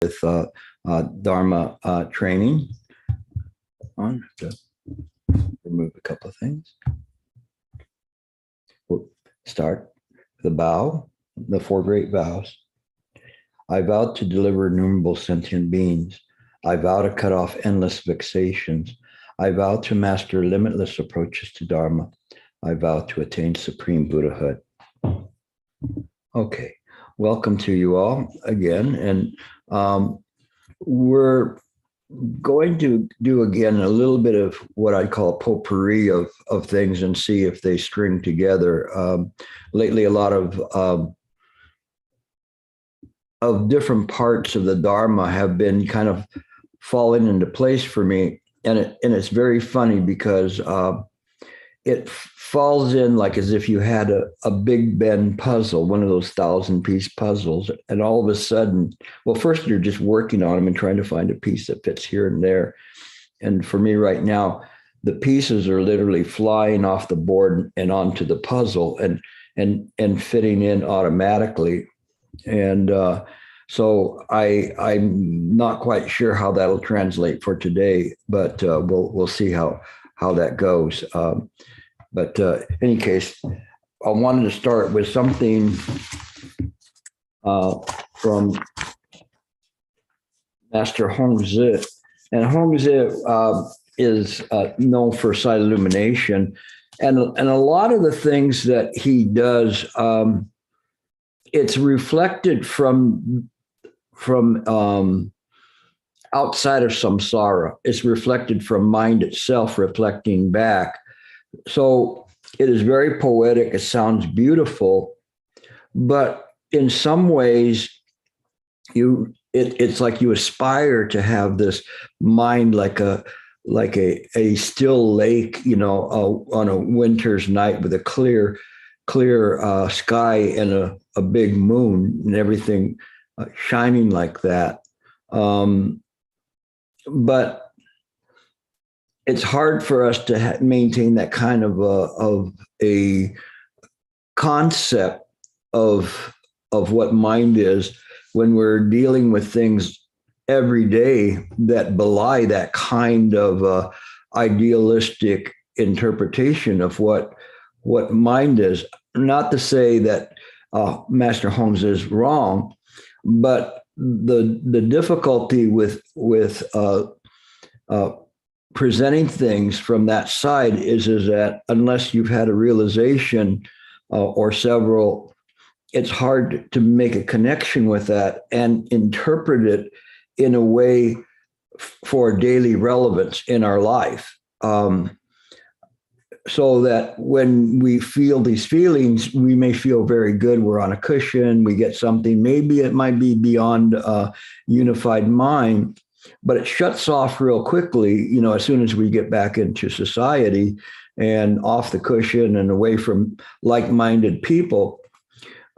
with Dharma training. On to remove a couple of things. We'll start the vow, the four great vows. I vow to deliver innumerable sentient beings. I vow to cut off endless vexations. I vow to master limitless approaches to Dharma. I vow to attain supreme Buddhahood. Okay, welcome to you all again. And we're going to do again a little bit of what I call a potpourri of things and see if they string together. Lately, a lot of different parts of the Dharma have been kind of falling into place for me. And it's very funny because it falls in like as if you had a Big Ben puzzle, one of those 1,000-piece puzzles. And all of a sudden, well, first you're just working on them and trying to find a piece that fits here and there. And for me right now, the pieces are literally flying off the board and onto the puzzle and fitting in automatically. And so I'm not quite sure how that'll translate for today, but we'll see how that goes. But in any case, I wanted to start with something from Master Hongzhi. And Hongzhi is known for sight illumination. And a lot of the things that he does, it's reflected from outside of samsara. It's reflected from mind itself, reflecting back. So it is very poetic. It sounds beautiful, but in some ways, it's like you aspire to have this mind like a still lake, on a winter's night with a clear sky and a big moon and everything shining like that. But it's hard for us to maintain that kind of a concept of what mind is when we're dealing with things every day that belie that kind of idealistic interpretation of what mind is. Not to say that Master Holmes is wrong, but the difficulty with presenting things from that side is that unless you've had a realization or several, it's hard to make a connection with that and interpret it in a way for daily relevance in our life. So that when we feel these feelings, we may feel very good. We're on a cushion, we get something. Maybe it might be beyond unified mind, but it shuts off real quickly, as soon as we get back into society and off the cushion and away from like-minded people.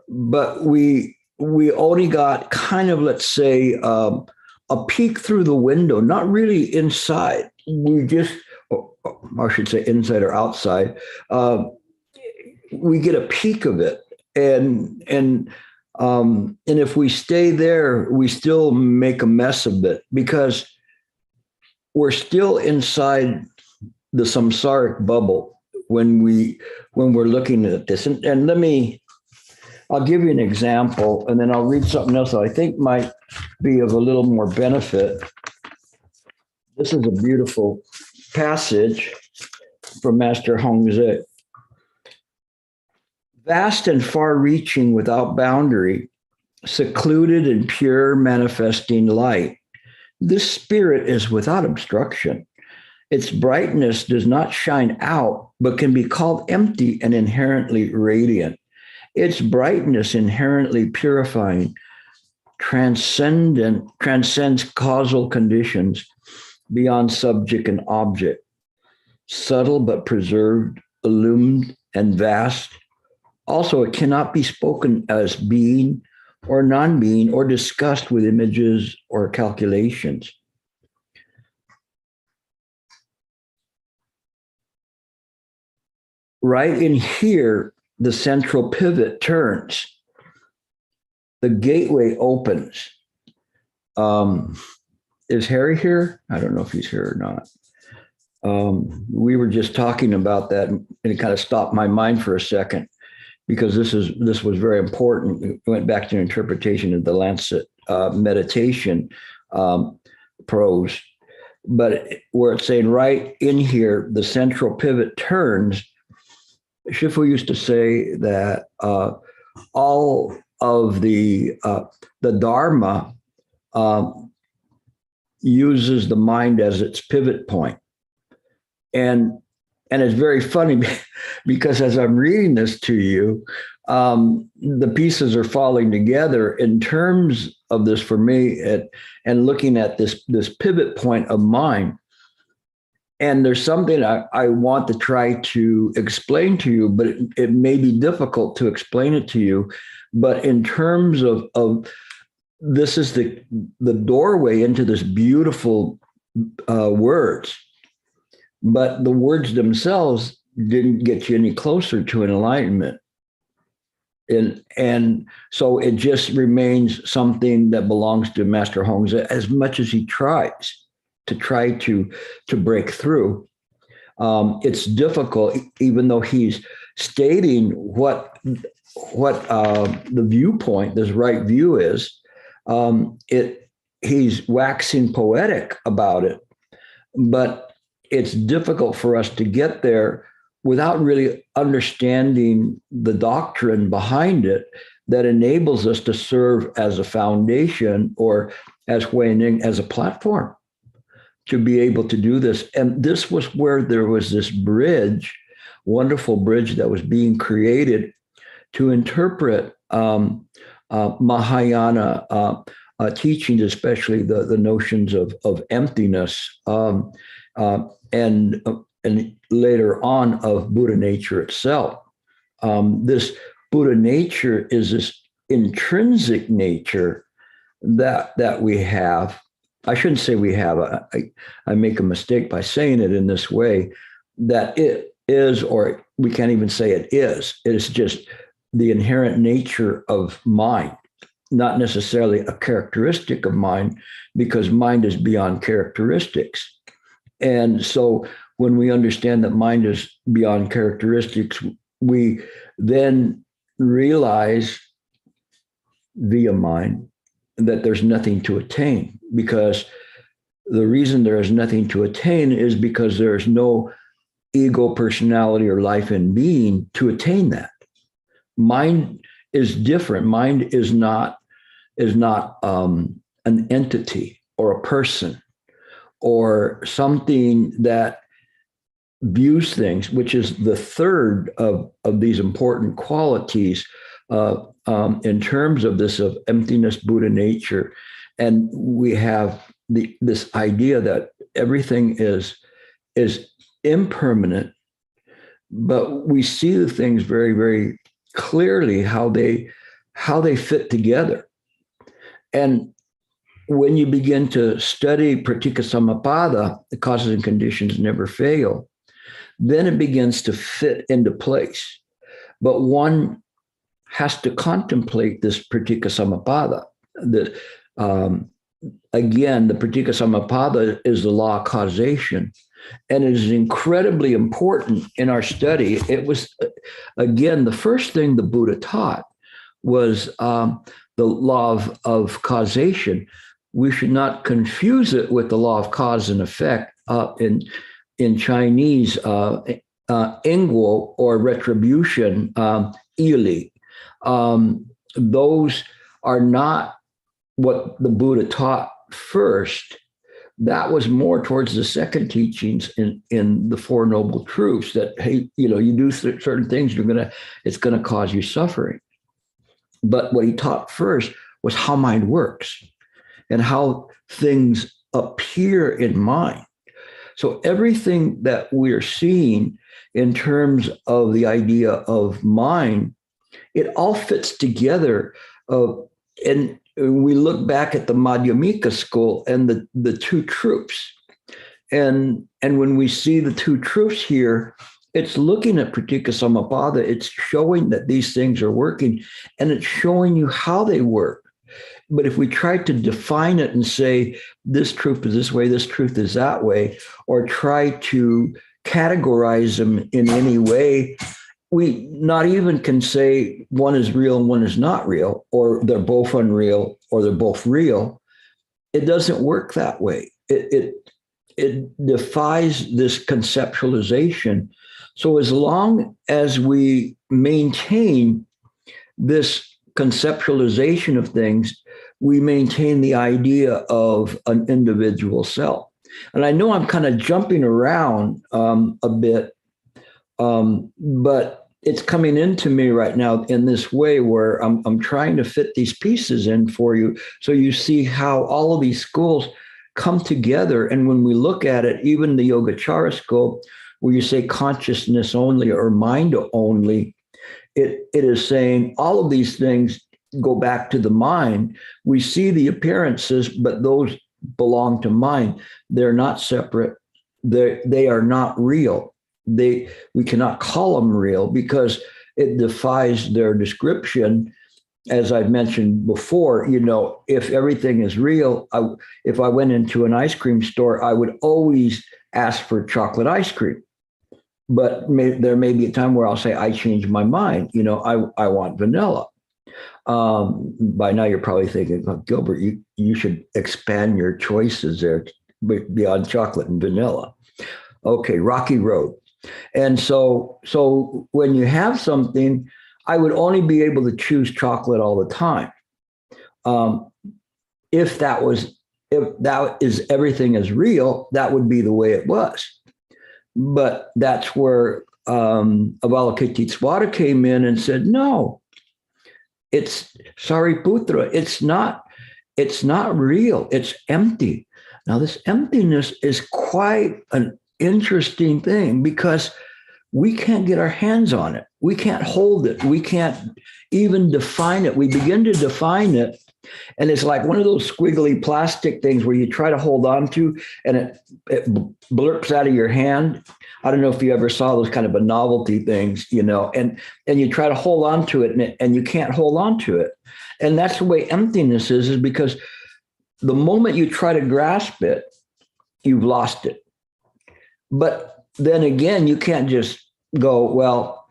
But we only got kind of, let's say, a peek through the window, not really inside. We just, or I should say inside or outside, we get a peek of it. And if we stay there, we still make a mess of it because we're still inside the samsaric bubble when we're looking at this. And I'll give you an example, and then I'll read something else that I think might be of a little more benefit. This is a beautiful passage from Master Hongzhi. Vast and far-reaching without boundary, secluded and pure manifesting light. This spirit is without obstruction. Its brightness does not shine out, but can be called empty and inherently radiant. Its brightness inherently purifying, transcends causal conditions beyond subject and object, subtle but preserved, illumined and vast. Also, it cannot be spoken as being or non-being or discussed with images or calculations. Right in here, the central pivot turns. The gateway opens. Um, is Harry here? I don't know if he's here or not. We were just talking about that, and it kind of stopped my mind for a second because this was very important. It went back to interpretation of the Lancet meditation prose, but where it's saying right in here, the central pivot turns. Shifu used to say that all of the Dharma uses the mind as its pivot point. And it's very funny because as I'm reading this to you, the pieces are falling together in terms of this for me and looking at this pivot point of mind. And there's something I want to try to explain to you, but it may be difficult to explain it to you. But in terms of this is the doorway into this beautiful words. But the words themselves didn't get you any closer to an enlightenment. And so it just remains something that belongs to Master Hong's as much as he tries to break through. It's difficult, even though he's stating what the viewpoint, this right view is. He's waxing poetic about it, but it's difficult for us to get there without really understanding the doctrine behind it that enables us to serve as a foundation or as Huining, as a platform to be able to do this. And this was where there was this bridge, wonderful bridge that was being created to interpret Mahayana teachings, especially the notions of emptiness, and later on of Buddha nature itself. This Buddha nature is this intrinsic nature that we have. I shouldn't say we have. I make a mistake by saying it in this way, that it is, or we can't even say it is. It is just the inherent nature of mind, not necessarily a characteristic of mind, because mind is beyond characteristics. And so when we understand that mind is beyond characteristics, we then realize via mind that there's nothing to attain, because the reason there is nothing to attain is because there is no ego, personality, or life and being to attain that. Mind is different. Mind is not an entity or a person or something that views things, which is the third of these important qualities in terms of this of emptiness, Buddha nature. And we have this idea that everything is impermanent, but we see the things very, very clearly how they fit together. And when you begin to study Pratika Samappada, the causes and conditions never fail, then it begins to fit into place. But one has to contemplate this Pratika Samappada. Again, the Pratika Samappada is the law of causation, and it is incredibly important in our study. It was, again, the first thing the Buddha taught was the law of causation. We should not confuse it with the law of cause and effect in Chinese, ingwo, or retribution, ili. Those are not what the Buddha taught first. That was more towards the second teachings in the Four Noble Truths, that, hey, you do certain things, it's gonna cause you suffering. But what he taught first was how mind works and how things appear in mind. So everything that we're seeing in terms of the idea of mind, it all fits together. And we look back at the Madhyamika school and the two truths. And when we see the two truths here, it's looking at Pratika Samappada. It's showing that these things are working, and it's showing you how they work. But if we try to define it and say, this truth is this way, this truth is that way, or try to categorize them in any way, we not even can say one is real and one is not real, or they're both unreal, or they're both real. It doesn't work that way. It defies this conceptualization. So as long as we maintain this conceptualization of things, we maintain the idea of an individual self. And I know I'm kind of jumping around a bit, but it's coming into me right now in this way where I'm trying to fit these pieces in for you, so you see how all of these schools come together. And when we look at it, even the Yogacara school, where you say consciousness only or mind only, it is saying all of these things go back to the mind. We see the appearances, but those belong to mind. They're not separate. They are not real. We cannot call them real because it defies their description. As I've mentioned before, if everything is real, if I went into an ice cream store, I would always ask for chocolate ice cream. But there may be a time where I'll say, I changed my mind. I want vanilla. By now, you're probably thinking, oh, Gilbert, you should expand your choices there beyond chocolate and vanilla. Okay, rocky road. And so when you have something, I would only be able to choose chocolate all the time. If that is everything is real, that would be the way it was. But that's where Avalokiteshvara came in and said, no, it's Sariputra. It's not real. It's empty. Now, this emptiness is quite an interesting thing because we can't get our hands on it. We can't hold it. We can't even define it. We begin to define it, and it's like one of those squiggly plastic things where you try to hold on to, and it blurps out of your hand. I don't know if you ever saw those kind of a novelty things, and you try to hold on to it, and you can't hold on to it. And that's the way emptiness is because the moment you try to grasp it, you've lost it. But then again, you can't just go, well,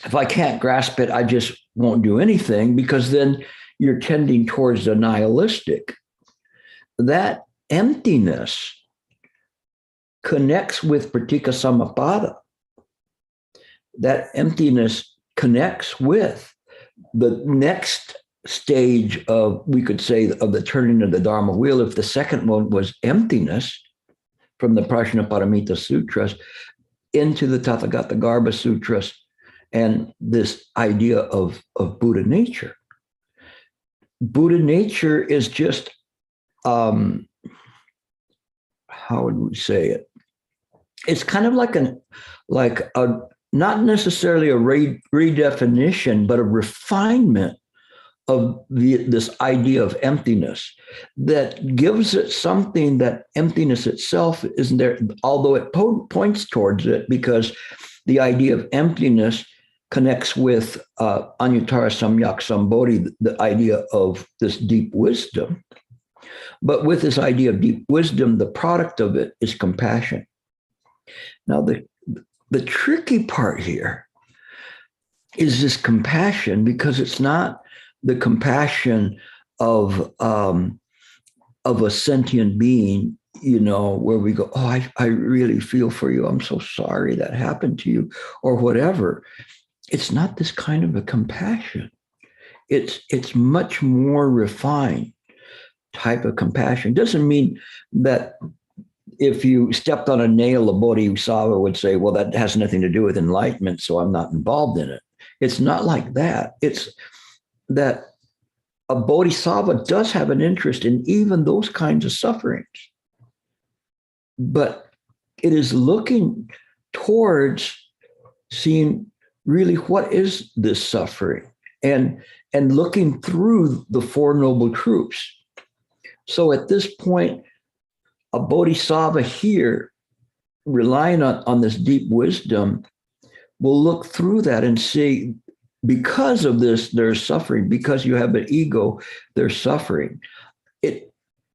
if I can't grasp it, I just won't do anything, because then you're tending towards the nihilistic. That emptiness connects with pratika samappada. That emptiness connects with the next stage of, we could say, of the turning of the Dharma wheel. If the second one was emptiness, from the Prajnaparamita Sutras into the Tathagata Garbha Sutras, and this idea of Buddha nature. Buddha nature is just, how would we say it? It's kind of like a not necessarily a redefinition, but a refinement of this idea of emptiness that gives it something that emptiness itself isn't there, although it points towards it, because the idea of emptiness connects with Anuttara Samyak Sambodhi, the idea of this deep wisdom. But with this idea of deep wisdom, the product of it is compassion. Now, the tricky part here is this compassion, because it's not the compassion of a sentient being, where we go, oh, I really feel for you. I'm so sorry that happened to you, or whatever. It's not this kind of a compassion. It's much more refined type of compassion. Doesn't mean that if you stepped on a nail, a bodhisattva would say, well, that has nothing to do with enlightenment, so I'm not involved in it. It's not like that. It's that a bodhisattva does have an interest in even those kinds of sufferings, but it is looking towards seeing really what is this suffering, and looking through the Four Noble Truths. So at this point, a bodhisattva here, relying on this deep wisdom, will look through that and see because of this, there's suffering. Because you have an ego, there's suffering.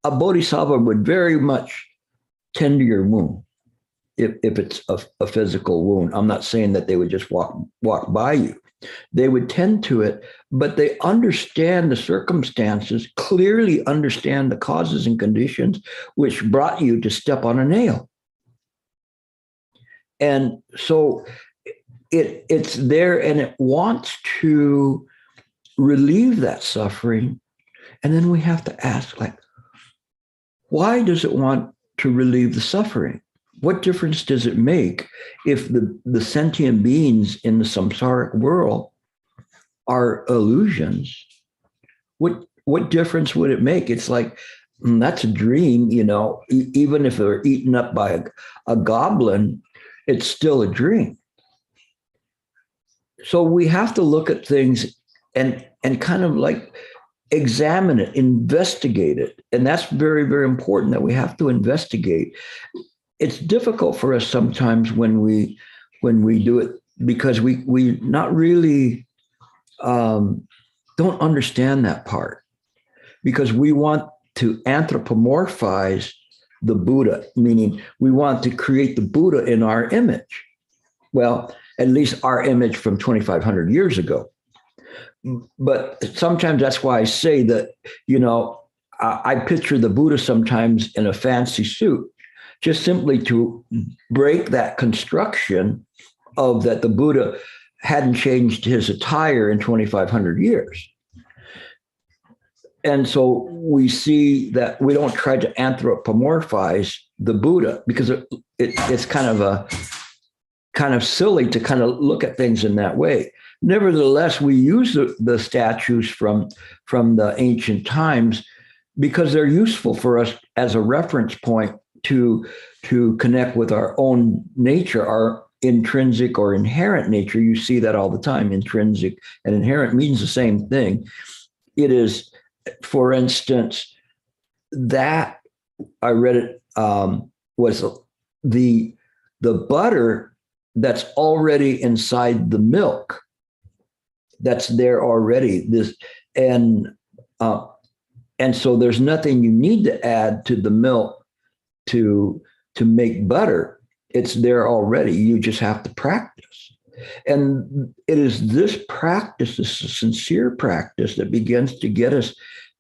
A bodhisattva would very much tend to your wound if it's a physical wound. I'm not saying that they would just walk by you. They would tend to it, but they understand the circumstances, clearly understand the causes and conditions which brought you to step on a nail. And so it's there, and it wants to relieve that suffering. And then we have to ask, like, why does it want to relieve the suffering? What difference does it make if the sentient beings in the samsaric world are illusions? What difference would it make? It's like, that's a dream, even if they're eaten up by a goblin, it's still a dream. So we have to look at things and kind of like examine it, investigate it. And that's very, very important, that we have to investigate. It's difficult for us sometimes when we do it, because we not really don't understand that part, because we want to anthropomorphize the Buddha, meaning we want to create the Buddha in our image. Well, at least our image from 2,500 years ago. But sometimes that's why I say that, I picture the Buddha sometimes in a fancy suit, just simply to break that construction of that the Buddha hadn't changed his attire in 2,500 years. And so we see that we don't try to anthropomorphize the Buddha, because it's kind of silly to kind of look at things in that way. Nevertheless, we use the statues from the ancient times because they're useful for us as a reference point to connect with our own nature, our intrinsic or inherent nature. You see that all the time. Intrinsic and inherent means the same thing. It is, for instance, that I read it was the butter that's already inside the milk. That's there already. And so there's nothing you need to add to the milk to make butter. It's there already. You just have to practice. And it is this practice, this sincere practice, that begins to get us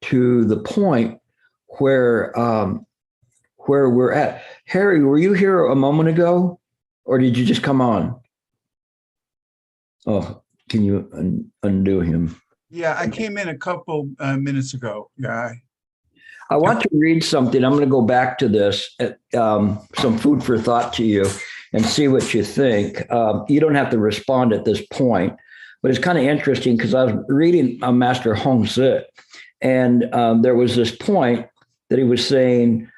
to the point where we're at. Harry, were you here a moment ago, or did you just come on? Oh, can you undo him? Yeah, I came in a couple minutes ago. Yeah. I want to read something. I'm going to go back to this, some food for thought to you, and see what you think. You don't have to respond at this point, but it's kind of interesting because I was reading Master Hong Zi, and there was this point that he was saying,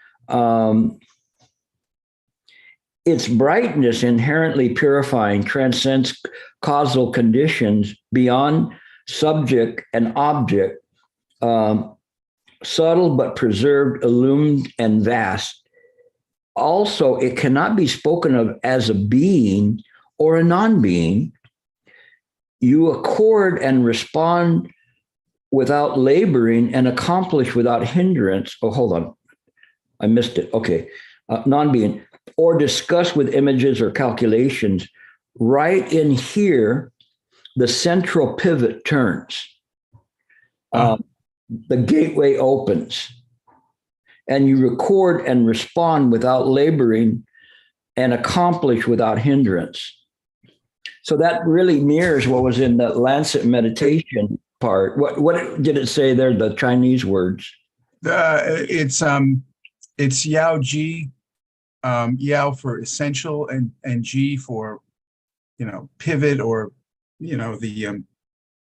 its brightness, inherently purifying, transcends causal conditions beyond subject and object, subtle but preserved, illumined, and vast. Also, it cannot be spoken of as a being or a non-being. You accord and respond without laboring and accomplish without hindrance. Oh, hold on. I missed it. Okay. Non-being, or discuss with images or calculations. Right in here, the central pivot turns. The gateway opens, and you record and respond without laboring and accomplish without hindrance. So that really mirrors what was in the Lancet meditation part. What did it say there, the Chinese words? It's Yao Ji, Yao for essential, and Ji for, pivot, or, the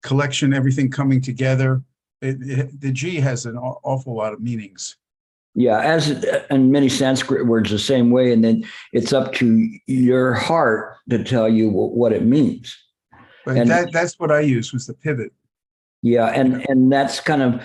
collection, everything coming together. The G has an awful lot of meanings. Yeah, and many Sanskrit words the same way, and then it's up to your heart to tell you what it means. But and that's what I used, was the pivot. Yeah, and that's kind of,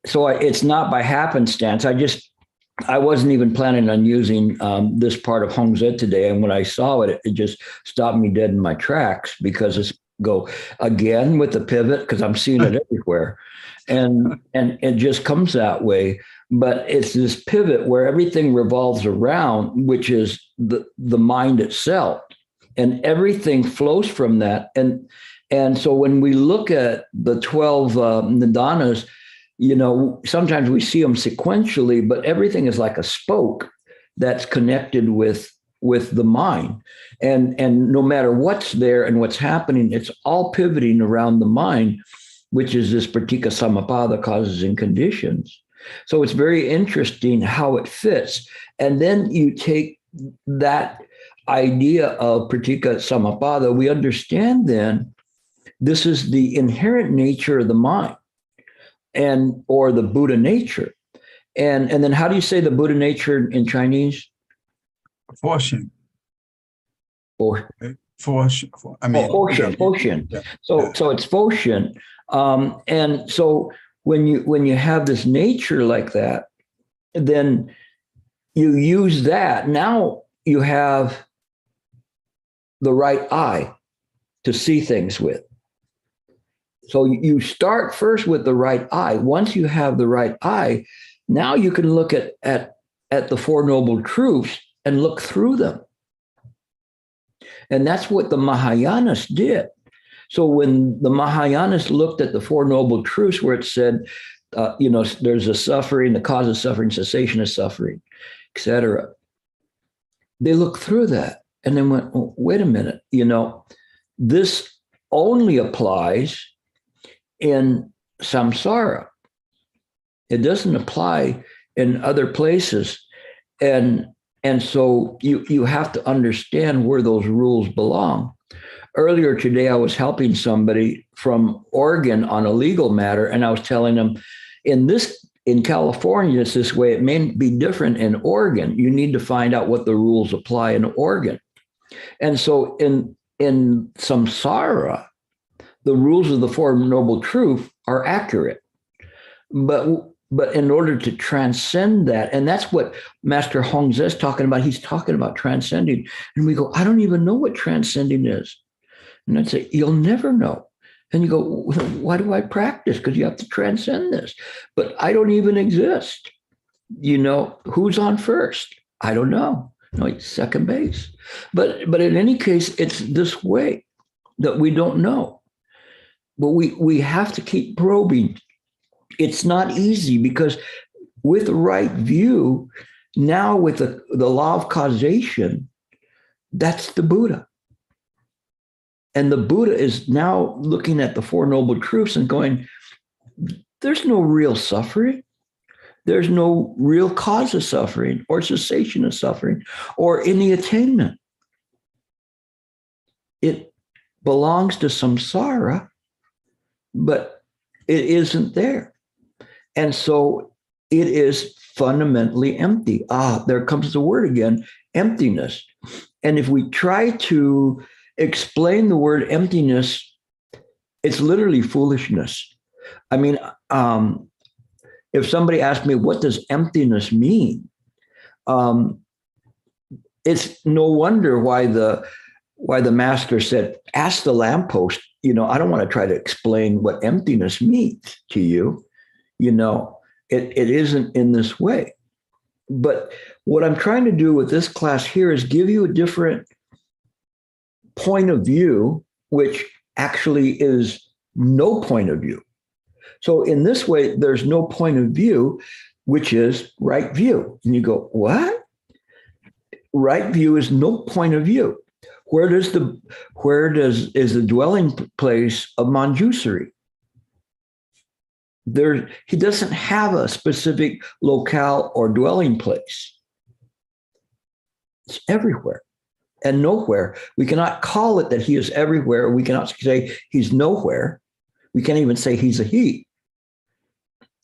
so it's not by happenstance. I wasn't even planning on using this part of Hong Zi today, and when I saw it, it just stopped me dead in my tracks, because go again with the pivot because I'm seeing it everywhere. And it just comes that way. But it's this pivot where everything revolves around, which is the mind itself. And everything flows from that. And so when we look at the 12 nidanas, sometimes we see them sequentially, but everything is like a spoke that's connected with the mind. And no matter what's there and what's happening, it's all pivoting around the mind, which is this pratika samappada, causes and conditions. So it's very interesting how it fits. And then you take that idea of pratika samappada, we understand then this is the inherent nature of the mind or the Buddha nature. And then how do you say the Buddha nature in Chinese? Fortune. Fortune. Yeah. So it's fortune. And so when you have this nature like that, then you use that. Now you have the right eye to see things with. So you start first with the right eye. Once you have the right eye, now you can look at the Four Noble Truths and look through them. And that's what the Mahayanas did. So when the Mahayanas looked at the Four Noble Truths, where it said, there's a suffering, the cause of suffering, cessation of suffering, etc., they looked through that and then went, oh, wait a minute, this only applies in samsara. It doesn't apply in other places. And so you have to understand where those rules belong. Earlier today, I was helping somebody from Oregon on a legal matter, and I was telling them, in California, it's this way. It may be different in Oregon. You need to find out what the rules apply in Oregon. And so in samsara, the rules of the Four Noble Truths are accurate. But in order to transcend that, and that's what Master Hongzhi is talking about. He's talking about transcending. And we go, I don't even know what transcending is. And I'd say, you'll never know. And you go, why do I practice? Because you have to transcend this. But I don't even exist. Who's on first? I don't know. No, it's second base. But in any case, it's this way that we don't know. But we have to keep probing. It's not easy because with the right view, now with the law of causation, that's the Buddha. And the Buddha is now looking at the Four Noble Truths and going, there's no real suffering. There's no real cause of suffering or cessation of suffering or any attainment. It belongs to samsara, but it isn't there. And so it is fundamentally empty. There comes the word again, emptiness. And if we try to explain the word emptiness, it's literally foolishness. I mean, if somebody asked me, what does emptiness mean? It's no wonder why the master said, ask the lamppost. I don't want to try to explain what emptiness means to you. It isn't in this way. But what I'm trying to do with this class here is give you a different point of view, which actually is no point of view. So in this way, there's no point of view, which is right view. And you go, what? Right view is no point of view. Where is the dwelling place of Manjusri? He doesn't have a specific locale or dwelling place. It's everywhere and nowhere. We cannot call it that he is everywhere. We cannot say he's nowhere. We can't even say he's a he.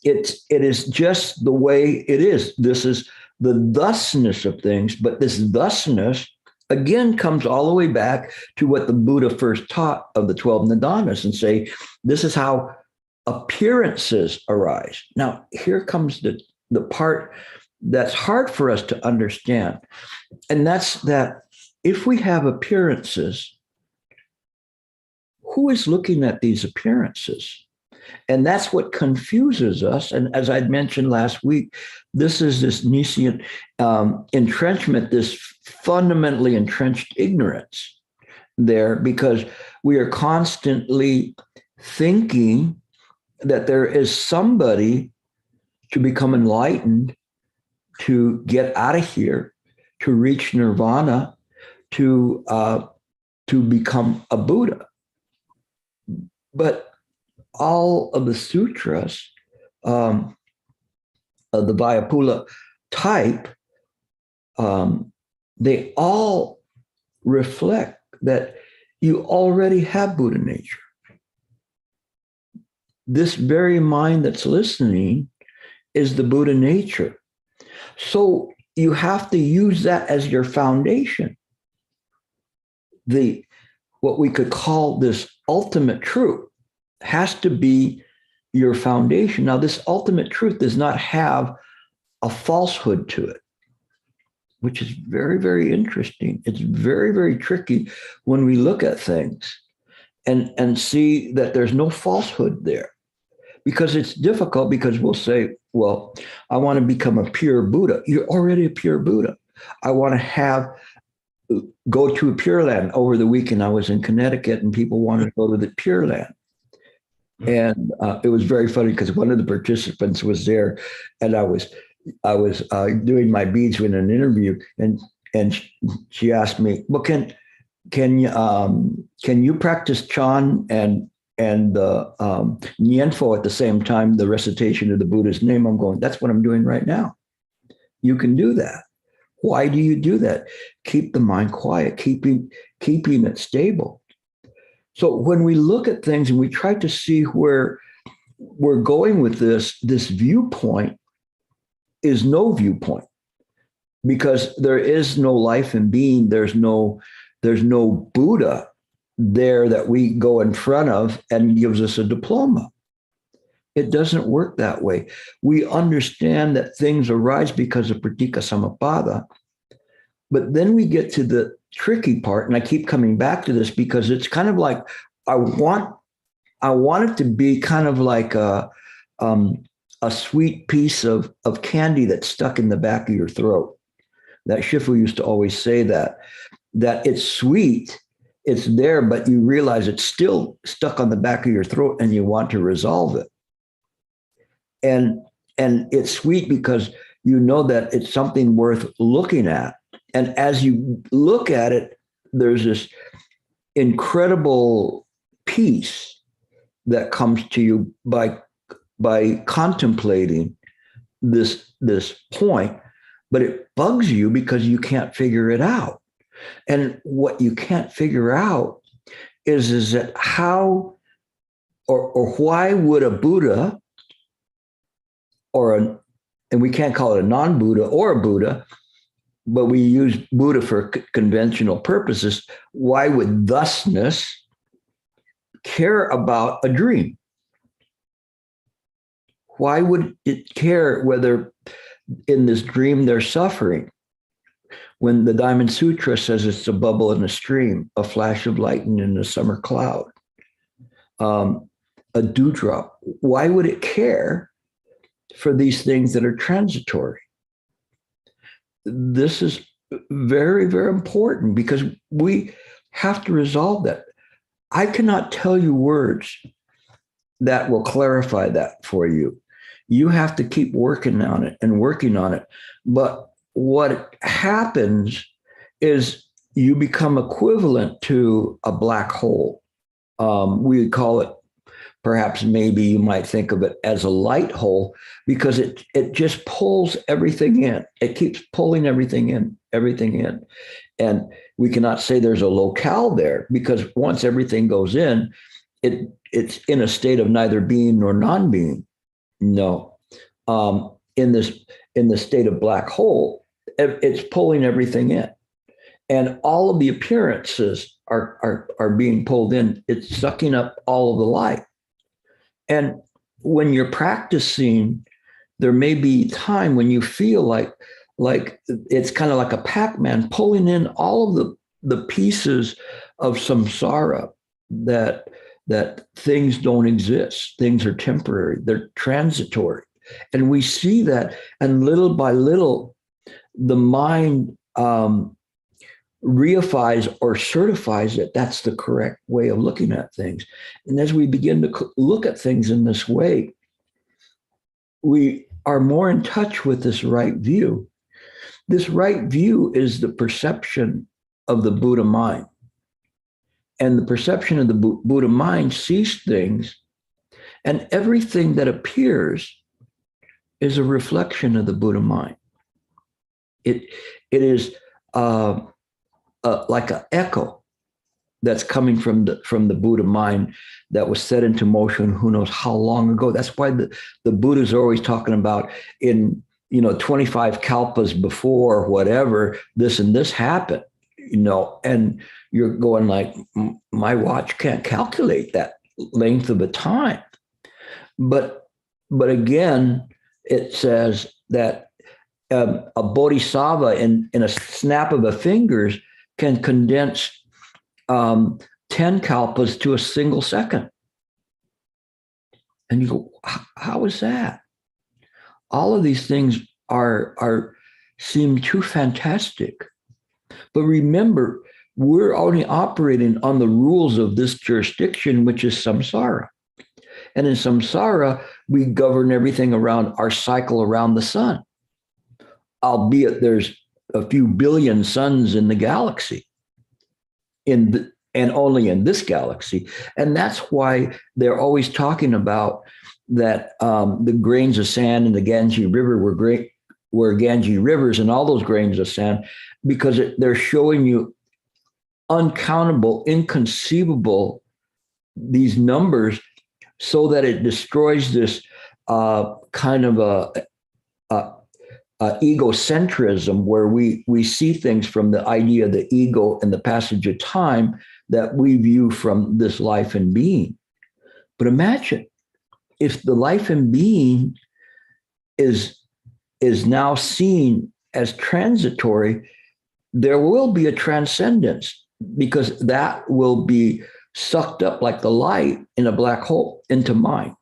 It is just the way it is. This is the thusness of things, but this thusness again comes all the way back to what the Buddha first taught of the 12 nidanas and say, this is how appearances arise. Now, here comes the part that's hard for us to understand. And that's that if we have appearances, who is looking at these appearances? And that's what confuses us. And as I'd mentioned last week, this is this Nissan entrenchment, this fundamentally entrenched ignorance there, because we are constantly thinking that there is somebody to become enlightened, to get out of here, to reach nirvana, to become a Buddha. But all of the sutras of the Vayapula type, they all reflect that you already have Buddha nature. This very mind that's listening is the Buddha nature. So you have to use that as your foundation. What we could call this ultimate truth has to be your foundation. Now, this ultimate truth does not have a falsehood to it, which is very, very interesting. It's very, very tricky when we look at things and see that there's no falsehood there, because it's difficult, because we'll say, well, I want to become a pure Buddha. You're already a pure Buddha. I want to go to a Pure Land. Over the weekend, I was in Connecticut and people wanted to go to the Pure Land. And it was very funny because one of the participants was there, and I was doing my beads in an interview, and she asked me, "Well, can you practice Chan and Nianfo at the same time, the recitation of the Buddha's name?" I'm going, "That's what I'm doing right now. You can do that." Why do you do that? Keep the mind quiet, keeping it stable. So when we look at things and we try to see where we're going with this viewpoint is no viewpoint, because there is no life and being. There's no Buddha there that we go in front of and gives us a diploma. It doesn't work that way. We understand that things arise because of pratika samappada, but then we get to the tricky part, and I keep coming back to this because it's kind of like I want it to be kind of like a sweet piece of candy that's stuck in the back of your throat. That Shifu used to always say that it's sweet, it's there, but you realize it's still stuck on the back of your throat and you want to resolve it. And it's sweet because you know that it's something worth looking at. And as you look at it, there's this incredible peace that comes to you by contemplating this point, but it bugs you because you can't figure it out. And what you can't figure out is that how or why would a Buddha and we can't call it a non-Buddha or a Buddha, but we use Buddha for conventional purposes. Why would thusness care about a dream? Why would it care whether in this dream they're suffering? When the Diamond Sutra says it's a bubble in a stream, a flash of lightning in a summer cloud, a dewdrop. Why would it care for these things that are transitory? This is very, very important because we have to resolve that. I cannot tell you words that will clarify that for you. You have to keep working on it and working on it. But what happens is you become equivalent to a black hole. We call it, perhaps maybe you might think of it as a light hole, because it just pulls everything in. It keeps pulling everything in. And we cannot say there's a locale there, because once everything goes in, it's in a state of neither being nor non-being. No. In the state of black hole, it's pulling everything in. And all of the appearances are being pulled in. It's sucking up all of the light. And when you're practicing, there may be time when you feel like it's kind of like a Pac-Man pulling in all of the pieces of samsara that that things don't exist. Things are temporary. They're transitory. And we see that, and little by little, the mind reifies or certifies that that's the correct way of looking at things. And as we begin to look at things in this way, we are more in touch with this right view. This right view is the perception of the Buddha mind. And the perception of the Buddha mind sees things, and everything that appears is a reflection of the Buddha mind. It is like an echo that's coming from the Buddha mind that was set into motion who knows how long ago. That's why the Buddhas are always talking about in 25 kalpas before whatever, this and this happened, and you're going like, my watch can't calculate that length of a time. But again, it says that a bodhisattva in a snap of the fingers can condense 10 kalpas to a single second. And you go, how is that? All of these things seem too fantastic. But remember, we're only operating on the rules of this jurisdiction, which is samsara. And in samsara, we govern everything around our cycle around the sun, albeit there's a few billion suns in the galaxy, and only in this galaxy. And that's why they're always talking about that the grains of sand in the Ganges River were Ganges rivers, and all those grains of sand, because they're showing you uncountable, inconceivable, these numbers, so that it destroys this kind of a egocentrism where we see things from the idea of the ego and the passage of time that we view from this life and being. But imagine if the life and being is now seen as transitory, there will be a transcendence, because that will be sucked up like the light in a black hole into mind.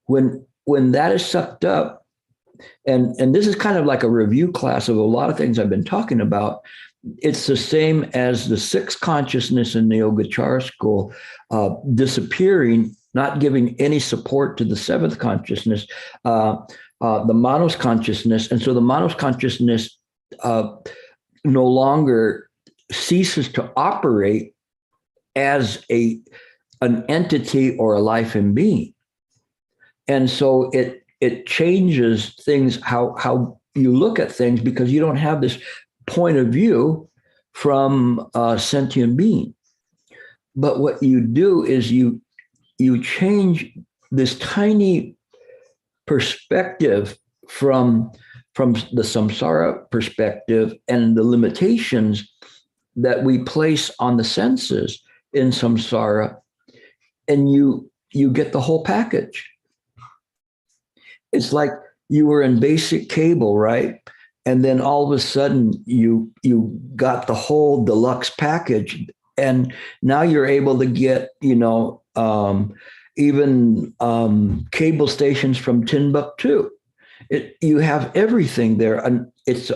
When that is sucked up, and this is kind of like a review class of a lot of things I've been talking about, it's the same as the sixth consciousness in the Yogacara school disappearing, not giving any support to the seventh consciousness, the Manos consciousness. And so the Manos consciousness no longer ceases to operate as an entity or a life and being. And so it changes things, how you look at things, because you don't have this point of view from a sentient being. But what you do is you change this tiny perspective from the samsara perspective and the limitations that we place on the senses in samsara, and you get the whole package. It's like you were in basic cable, right? And then all of a sudden you got the whole deluxe package, and now you're able to get, even cable stations from Timbuktu. You have everything there, and it's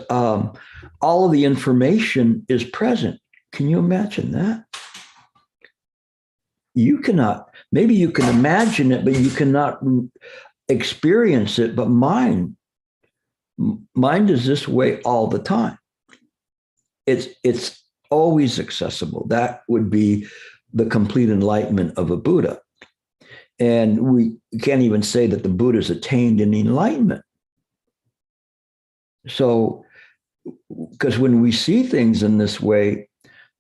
all of the information is present. Can you imagine that? You cannot. Maybe you can imagine it, but you cannot experience it. But mind is this way all the time. It's always accessible. That would be the complete enlightenment of a Buddha. And we can't even say that the Buddha's attained an enlightenment. So, because when we see things in this way,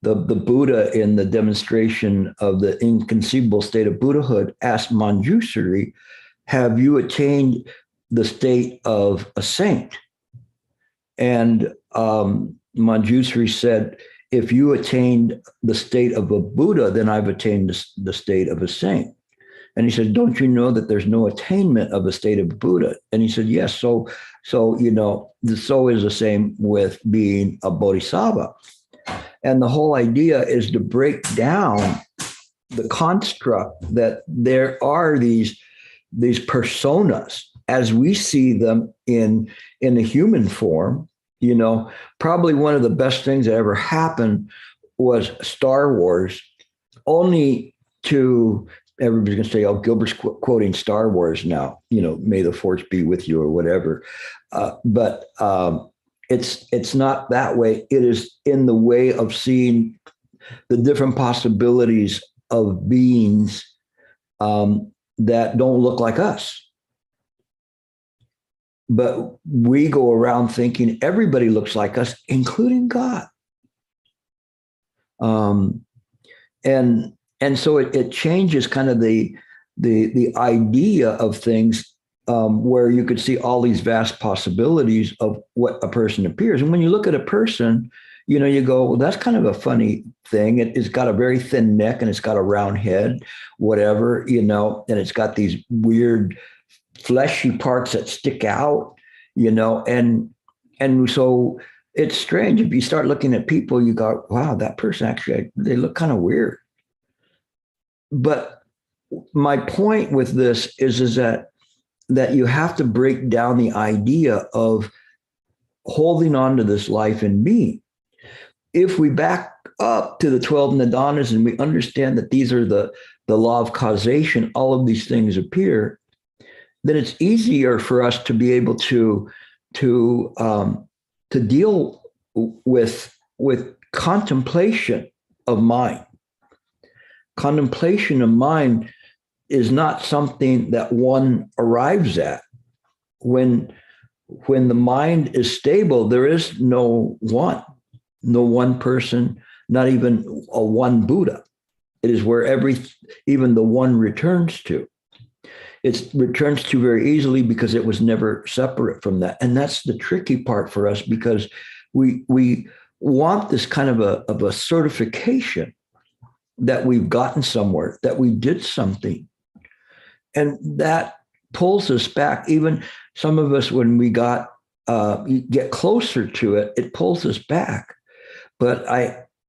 the Buddha, in the demonstration of the inconceivable state of Buddhahood, asked Manjushri, have you attained the state of a saint? And Manjushri said, if you attained the state of a Buddha, then I've attained the state of a saint. And he said, don't you know that there's no attainment of a state of Buddha? And he said, yes. So is the same with being a bodhisattva. And the whole idea is to break down the construct that there are these personas as we see them in the human form. Probably one of the best things that ever happened was Star Wars, only to everybody's going to say, oh, Gilbert's quoting Star Wars now, may the force be with you or whatever. But it's not that way. It is in the way of seeing the different possibilities of beings that don't look like us. But we go around thinking everybody looks like us, including God. And so it changes kind of the idea of things, where you could see all these vast possibilities of what a person appears. And when you look at a person, you go, well, that's kind of a funny thing. It's got a very thin neck and it's got a round head, whatever, and it's got these weird fleshy parts that stick out, and so it's strange. If you start looking at people, you go, wow, that person actually, they look kind of weird. But my point with this is that you have to break down the idea of holding on to this life and being. If we back up to the 12 Nidanas and we understand that these are the law of causation, all of these things appear, then it's easier for us to be able to deal with contemplation of mind. Contemplation of mind is not something that one arrives at. When the mind is stable, there is no one person, not even a one Buddha. It is where even the one returns to. It returns to very easily because it was never separate from that. And that's the tricky part for us, because we want this kind of a certification that we've gotten somewhere, that we did something. And that pulls us back. Even some of us, when we get closer to it, it pulls us back. But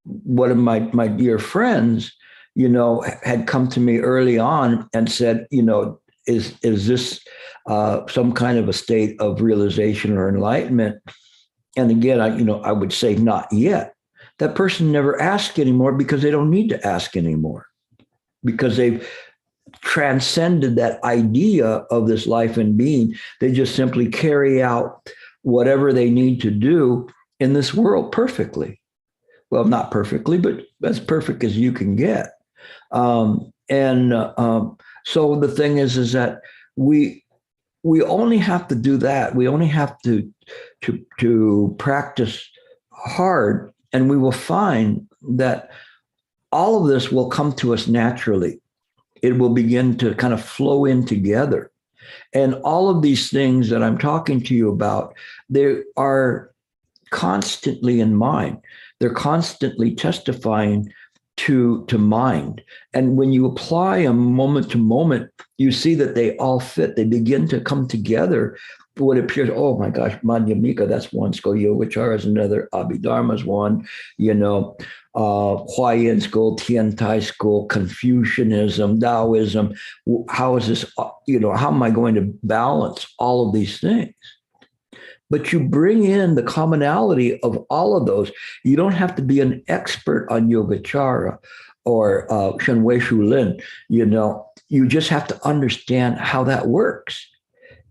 one of my dear friends, had come to me early on and said, is this some kind of a state of realization or enlightenment? And again, I would say not yet. That person never asks anymore because they don't need to ask anymore, because they've transcended that idea of this life and being. They just simply carry out whatever they need to do in this world perfectly. Well, not perfectly, but as perfect as you can get. So the thing is that we only have to do that. We only have to practice hard, and we will find that all of this will come to us naturally. It will begin to kind of flow in together. And all of these things that I'm talking to you about, they are constantly in mind. They're constantly testifying to mind. And when you apply them moment to moment, you see that they all fit. They begin to come together. What appears, oh my gosh, Madhyamika, that's one school. Yogacara is another. Abhidharma is one. Huayan school, Tiantai school, Confucianism, Taoism. How is this? How am I going to balance all of these things? But you bring in the commonality of all of those. You don't have to be an expert on Yogacara or Shen Wei Shu Lin. You just have to understand how that works.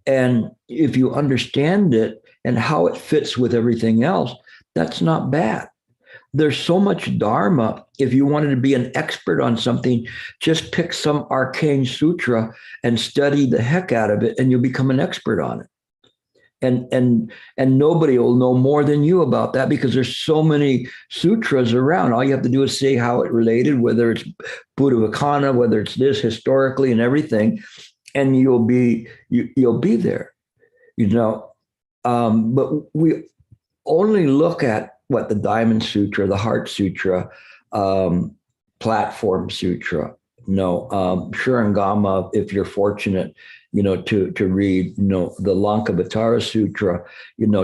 And if you understand it and how it fits with everything else, that's not bad. There's so much Dharma. If you wanted to be an expert on something, just pick some arcane sutra and study the heck out of it, and you'll become an expert on it. And nobody will know more than you about that, because there's so many sutras around. All you have to do is say how it related, whether it's Buddha Vakana, whether it's this historically and everything, and you'll be there, But we only look at what the Diamond Sutra, the Heart Sutra, Platform Sutra, Shurangama, if you're fortunate, to read, the Lankavatara Sutra,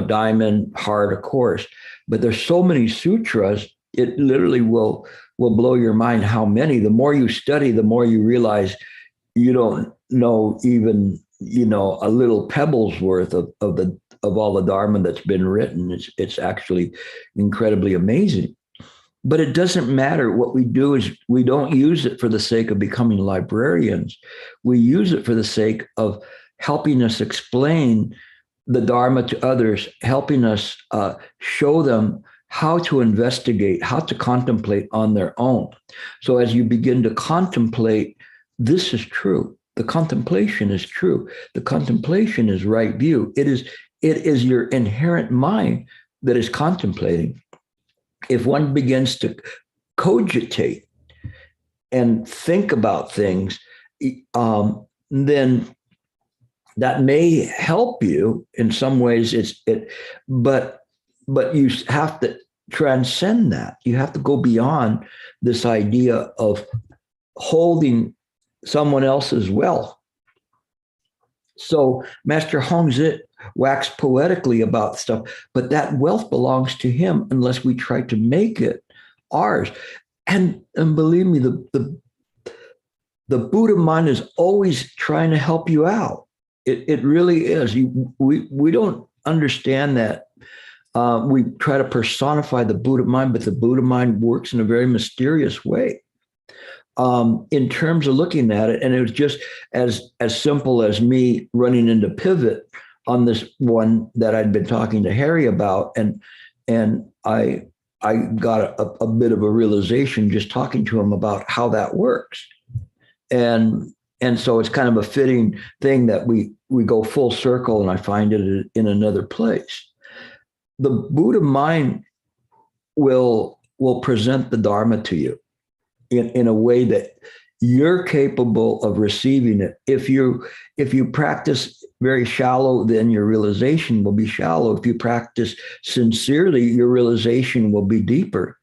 Diamond, Heart, of course. But there's so many sutras, it literally will will blow your mind how many. The more you study, the more you realize you don't know even, a little pebble's worth of all the Dharma that's been written. It's actually incredibly amazing. But it doesn't matter. What we do is we don't use it for the sake of becoming librarians. We use it for the sake of helping us explain the Dharma to others, helping us show them how to investigate, how to contemplate on their own. So as you begin to contemplate, this is true. The contemplation is true. The contemplation is right view. It is your inherent mind that is contemplating. If one begins to cogitate and think about things, then that may help you in some ways. But you have to transcend that. You have to go beyond this idea of holding someone else's wealth. So Master Hongzhi waxed poetically about stuff, but that wealth belongs to him unless we try to make it ours. And believe me, the Buddha mind is always trying to help you out. It really is. We don't understand that. We try to personify the Buddha mind, but the Buddha mind works in a very mysterious way. In terms of looking at it, and it was just as simple as me running into pivot on this one that I'd been talking to Harry about, and I got a bit of a realization just talking to him about how that works, and so it's kind of a fitting thing that we go full circle, and I find it in another place. The Buddha mind will present the Dharma to you in a way that you're capable of receiving it. If you practice very shallow, then your realization will be shallow. If you practice sincerely, your realization will be deeper.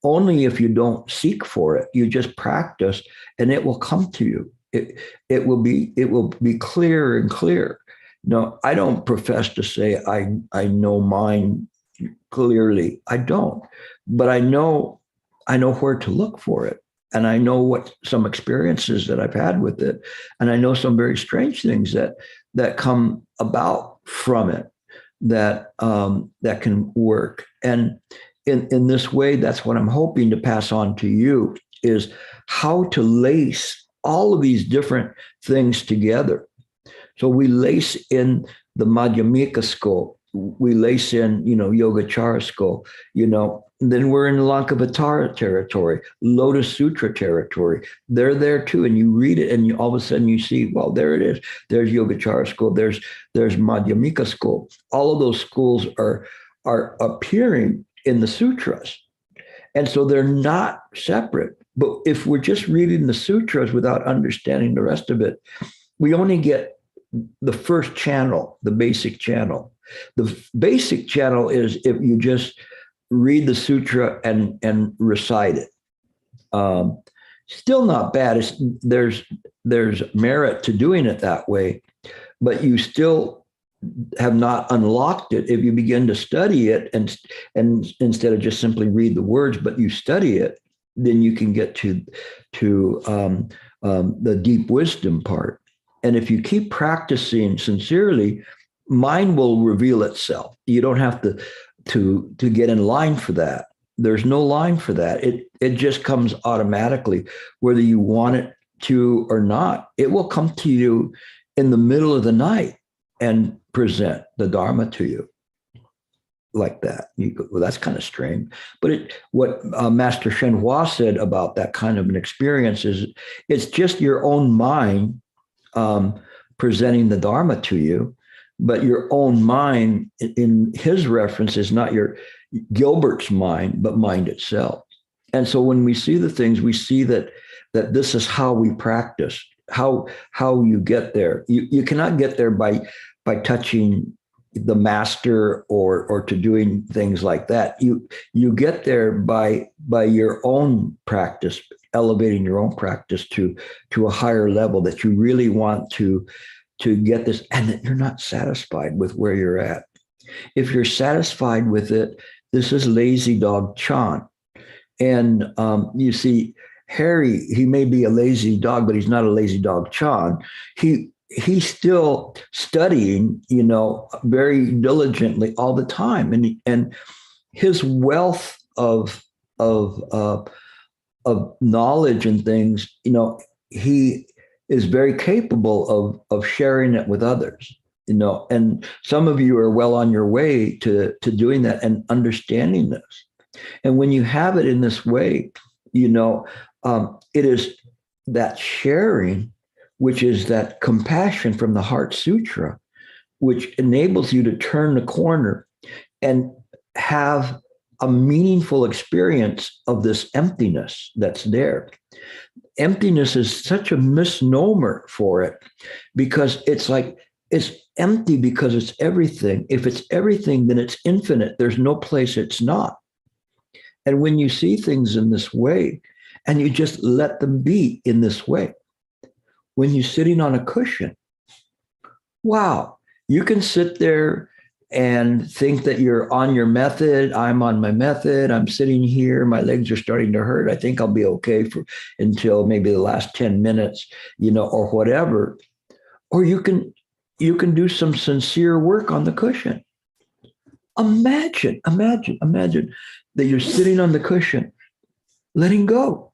Only if you don't seek for it. You just practice, and it will come to you. It will be clearer and clearer. No, I don't profess to say I know mine clearly. I don't, but I know where to look for it. And I know what some experiences that I've had with it. And I know some very strange things that come about from it that can work. And in this way, that's what I'm hoping to pass on to you, is how to lace all of these different things together. So we lace in the Madhyamika school. We lace in, Yogacara school, then we're in Lankavatara territory, Lotus Sutra territory. They're there too. And you read it and all of a sudden you see, well, there it is. There's Yogacara school. There's Madhyamika school. All of those schools are appearing in the sutras. And so they're not separate. But if we're just reading the sutras without understanding the rest of it, we only get the first channel, the basic channel. The basic channel is if you just read the sutra and recite it. Still not bad. There's merit to doing it that way, but you still have not unlocked it. If you begin to study it and instead of just simply read the words, but you study it, then you can get to the deep wisdom part. And if you keep practicing sincerely, mind will reveal itself. You don't have to get in line for that. There's no line for that. It just comes automatically, whether you want it to or not. It will come to you in the middle of the night and present the Dharma to you like that. You go, well, that's kind of strange. But what Master Shen Hua said about that kind of an experience is it's just your own mind presenting the Dharma to you. But your own mind, in his reference, is not your Gilbert's mind, but mind itself. And so when we see the things, we see that this is how we practice, how you get there. You cannot get there by touching the master or to doing things like that. You get there by your own practice, elevating your own practice to a higher level that you really want to get this, and that you're not satisfied with where you're at. If you're satisfied with it, this is lazy dog Chan. And you see, Harry, he may be a lazy dog, but he's not a lazy dog, Chan. He's still studying, very diligently all the time, and his wealth of knowledge and things, he is very capable of sharing it with others, and some of you are well on your way to doing that and understanding this. And when you have it in this way, it is that sharing, which is that compassion from the Heart Sutra, which enables you to turn the corner and have a meaningful experience of this emptiness that's there. Emptiness is such a misnomer for it, because it's like it's empty because it's everything. If it's everything, then it's infinite. There's no place it's not. And when you see things in this way, and you just let them be in this way, when you're sitting on a cushion, wow, you can sit there and think that you're on your method. I'm on my method. I'm sitting here. My legs are starting to hurt. I think I'll be okay until maybe the last 10 minutes, or whatever. Or you can do some sincere work on the cushion. Imagine that you're sitting on the cushion, letting go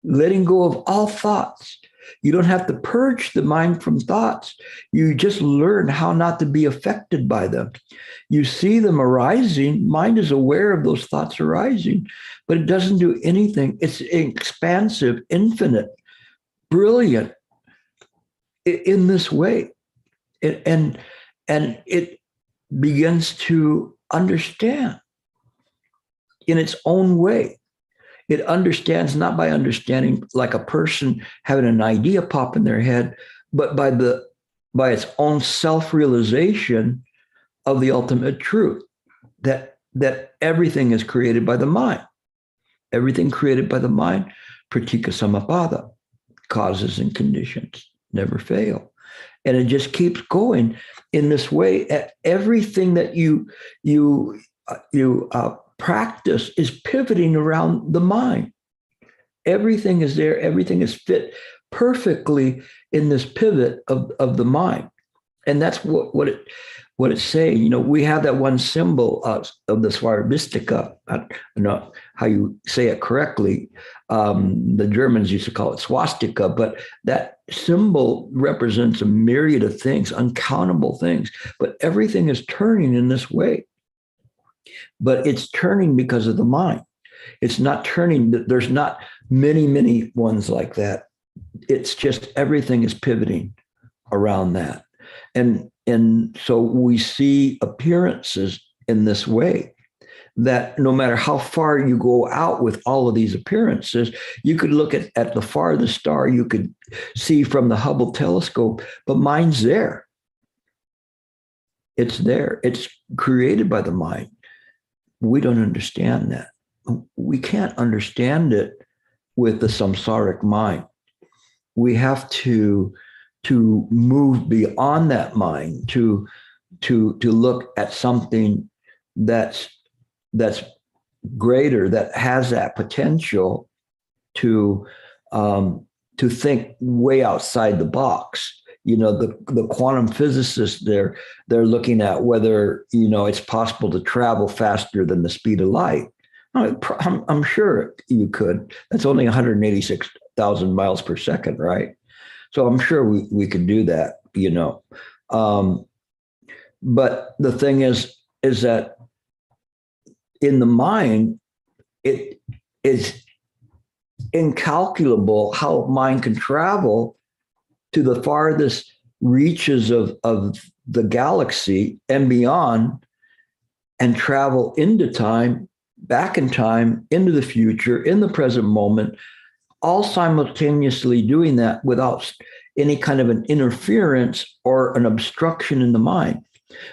of all thoughts. You don't have to purge the mind from thoughts. You just learn how not to be affected by them. You see them arising. Mind is aware of those thoughts arising, but it doesn't do anything. It's expansive, infinite, brilliant in this way. And it begins to understand in its own way. It understands not by understanding like a person having an idea pop in their head, but by its own self-realization of the ultimate truth, that everything is created by the mind. Everything created by the mind, pratika samappada, causes and conditions never fail. And it just keeps going in this way. Everything that you practice is pivoting around the mind. Everything is there. Everything is fit perfectly in this pivot of the mind. And that's what it's saying. We have that one symbol of the Svarabistika. I don't know how you say it correctly. The Germans used to call it swastika, but that symbol represents a myriad of things, uncountable things. But everything is turning in this way. But it's turning because of the mind. It's not turning. There's not many ones like that. It's just everything is pivoting around that. And so we see appearances in this way, that no matter how far you go out with all of these appearances, you could look at the farthest star you could see from the Hubble telescope, but mind's there. It's there. It's created by the mind. We don't understand that. We can't understand it with the samsaric mind. We have to move beyond that mind, to look at something that's greater, that has that potential to think way outside the box. The quantum physicists, they're looking at whether it's possible to travel faster than the speed of light. I'm sure you could. That's only 186,000 miles per second, right? So I'm sure we could do that. But the thing is that in the mind, it is incalculable how mind can travel to the farthest reaches of the galaxy and beyond, and travel into time, back in time, into the future, in the present moment, all simultaneously doing that without any kind of an interference or an obstruction in the mind.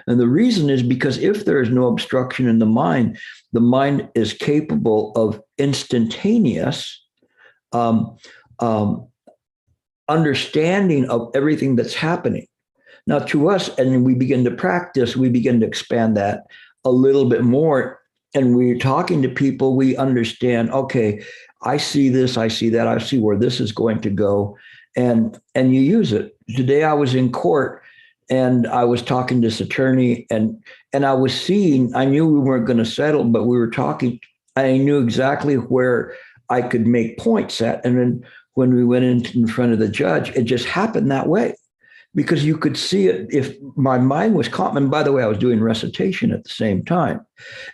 And the reason is because if there is no obstruction in the mind is capable of instantaneous understanding of everything that's happening. Now, to us, and we begin to practice, we begin to expand that a little bit more and we're talking to people, we understand, okay, I see this, I see that, I see where this is going to go. And you use it. Today I was in court and I was talking to this attorney, and I was seeing, I knew we weren't going to settle, but we were talking. I knew exactly where I could make points at. And then when we went in front of the judge, it just happened that way, because you could see it if my mind was calm. And by the way, I was doing recitation at the same time.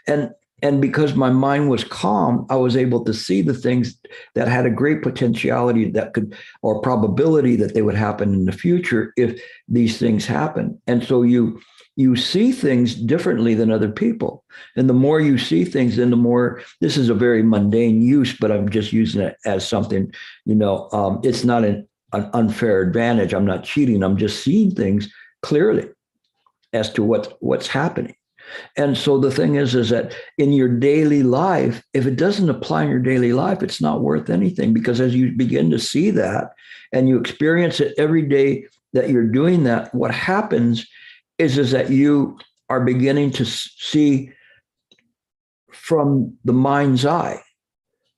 And and because my mind was calm, I was able to see the things that had a great potentiality that could, or probability that they would happen in the future if these things happen. And so you see things differently than other people. And the more you see things, then the more, this is a very mundane use, but I'm just using it as something, it's not an unfair advantage. I'm not cheating. I'm just seeing things clearly as to what's happening. And so the thing is that in your daily life, if it doesn't apply in your daily life, it's not worth anything, because as you begin to see that and you experience it every day that you're doing that, what happens is that you are beginning to see from the mind's eye,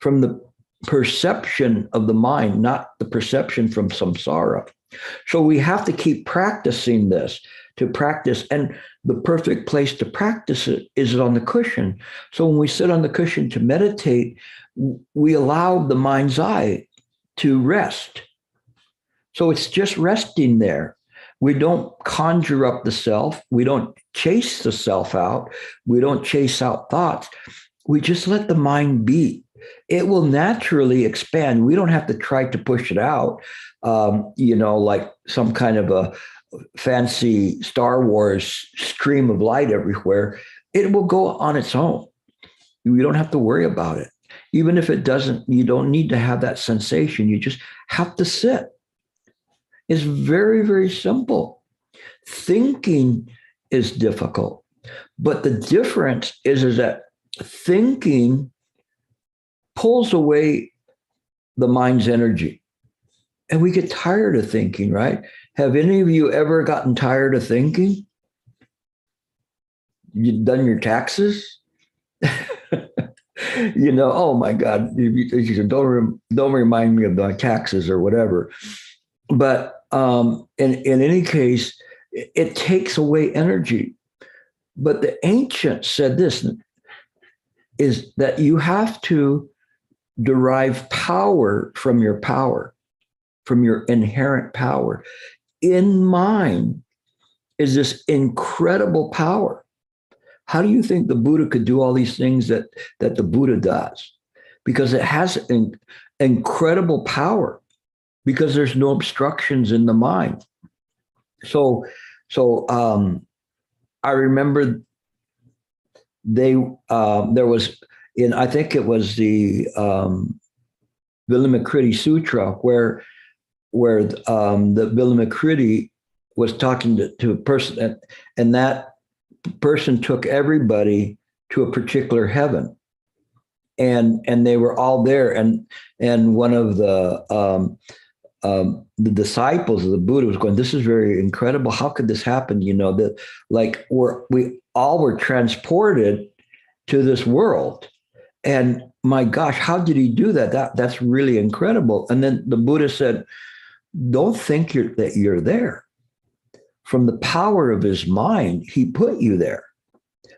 from the perception of the mind, not the perception from samsara. So we have to keep practicing this, to practice. And the perfect place to practice it is on the cushion. So when we sit on the cushion to meditate, we allow the mind's eye to rest. So it's just resting there. We don't conjure up the self. We don't chase the self out. We don't chase out thoughts. We just let the mind be. It will naturally expand. We don't have to try to push it out, like some kind of a fancy Star Wars stream of light everywhere. It will go on its own. You don't have to worry about it. Even if it doesn't, you don't need to have that sensation. You just have to sit. It's very, very simple. Thinking is difficult, but the difference is that thinking pulls away the mind's energy. And we get tired of thinking, right? Have any of you ever gotten tired of thinking? You've done your taxes? Oh my God, you don't remind me of my taxes or whatever. But in any case, it takes away energy. But the ancients said this, is that you have to derive power, from your inherent power. In mind is this incredible power. How do you think the Buddha could do all these things that the Buddha does? Because it has incredible power, because there's no obstructions in the mind. So I remember there was, I think it was the Vilamakritti Sutra, where the Vilamakritti was talking to a person, and that person took everybody to a particular heaven, and they were all there, and one of the disciples of the Buddha was going, "This is very incredible. How could this happen?" That we all were transported to this world. And my gosh, how did he do that? That's really incredible. And then the Buddha said, don't think that you're there. From the power of his mind, he put you there.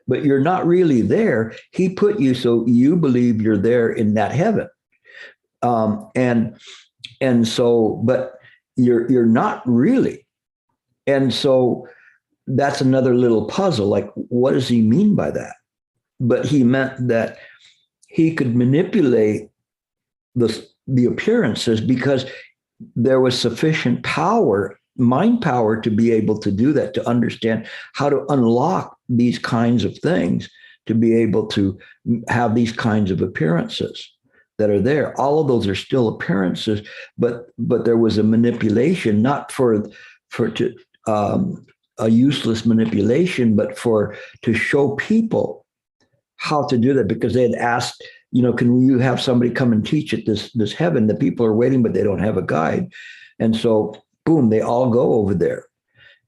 But you're not really there. He put you so you believe you're there in that heaven. And so, but you're not really. And so that's another little puzzle. Like, what does he mean by that? But he meant that he could manipulate the appearances, because there was sufficient power, mind power, to be able to do that, to understand how to unlock these kinds of things, to be able to have these kinds of appearances that are there. All of those are still appearances, but there was a manipulation, not for a useless manipulation, but to show people how to do that, because they had asked, can you have somebody come and teach at this heaven? The people are waiting, but they don't have a guide. And so, boom, they all go over there.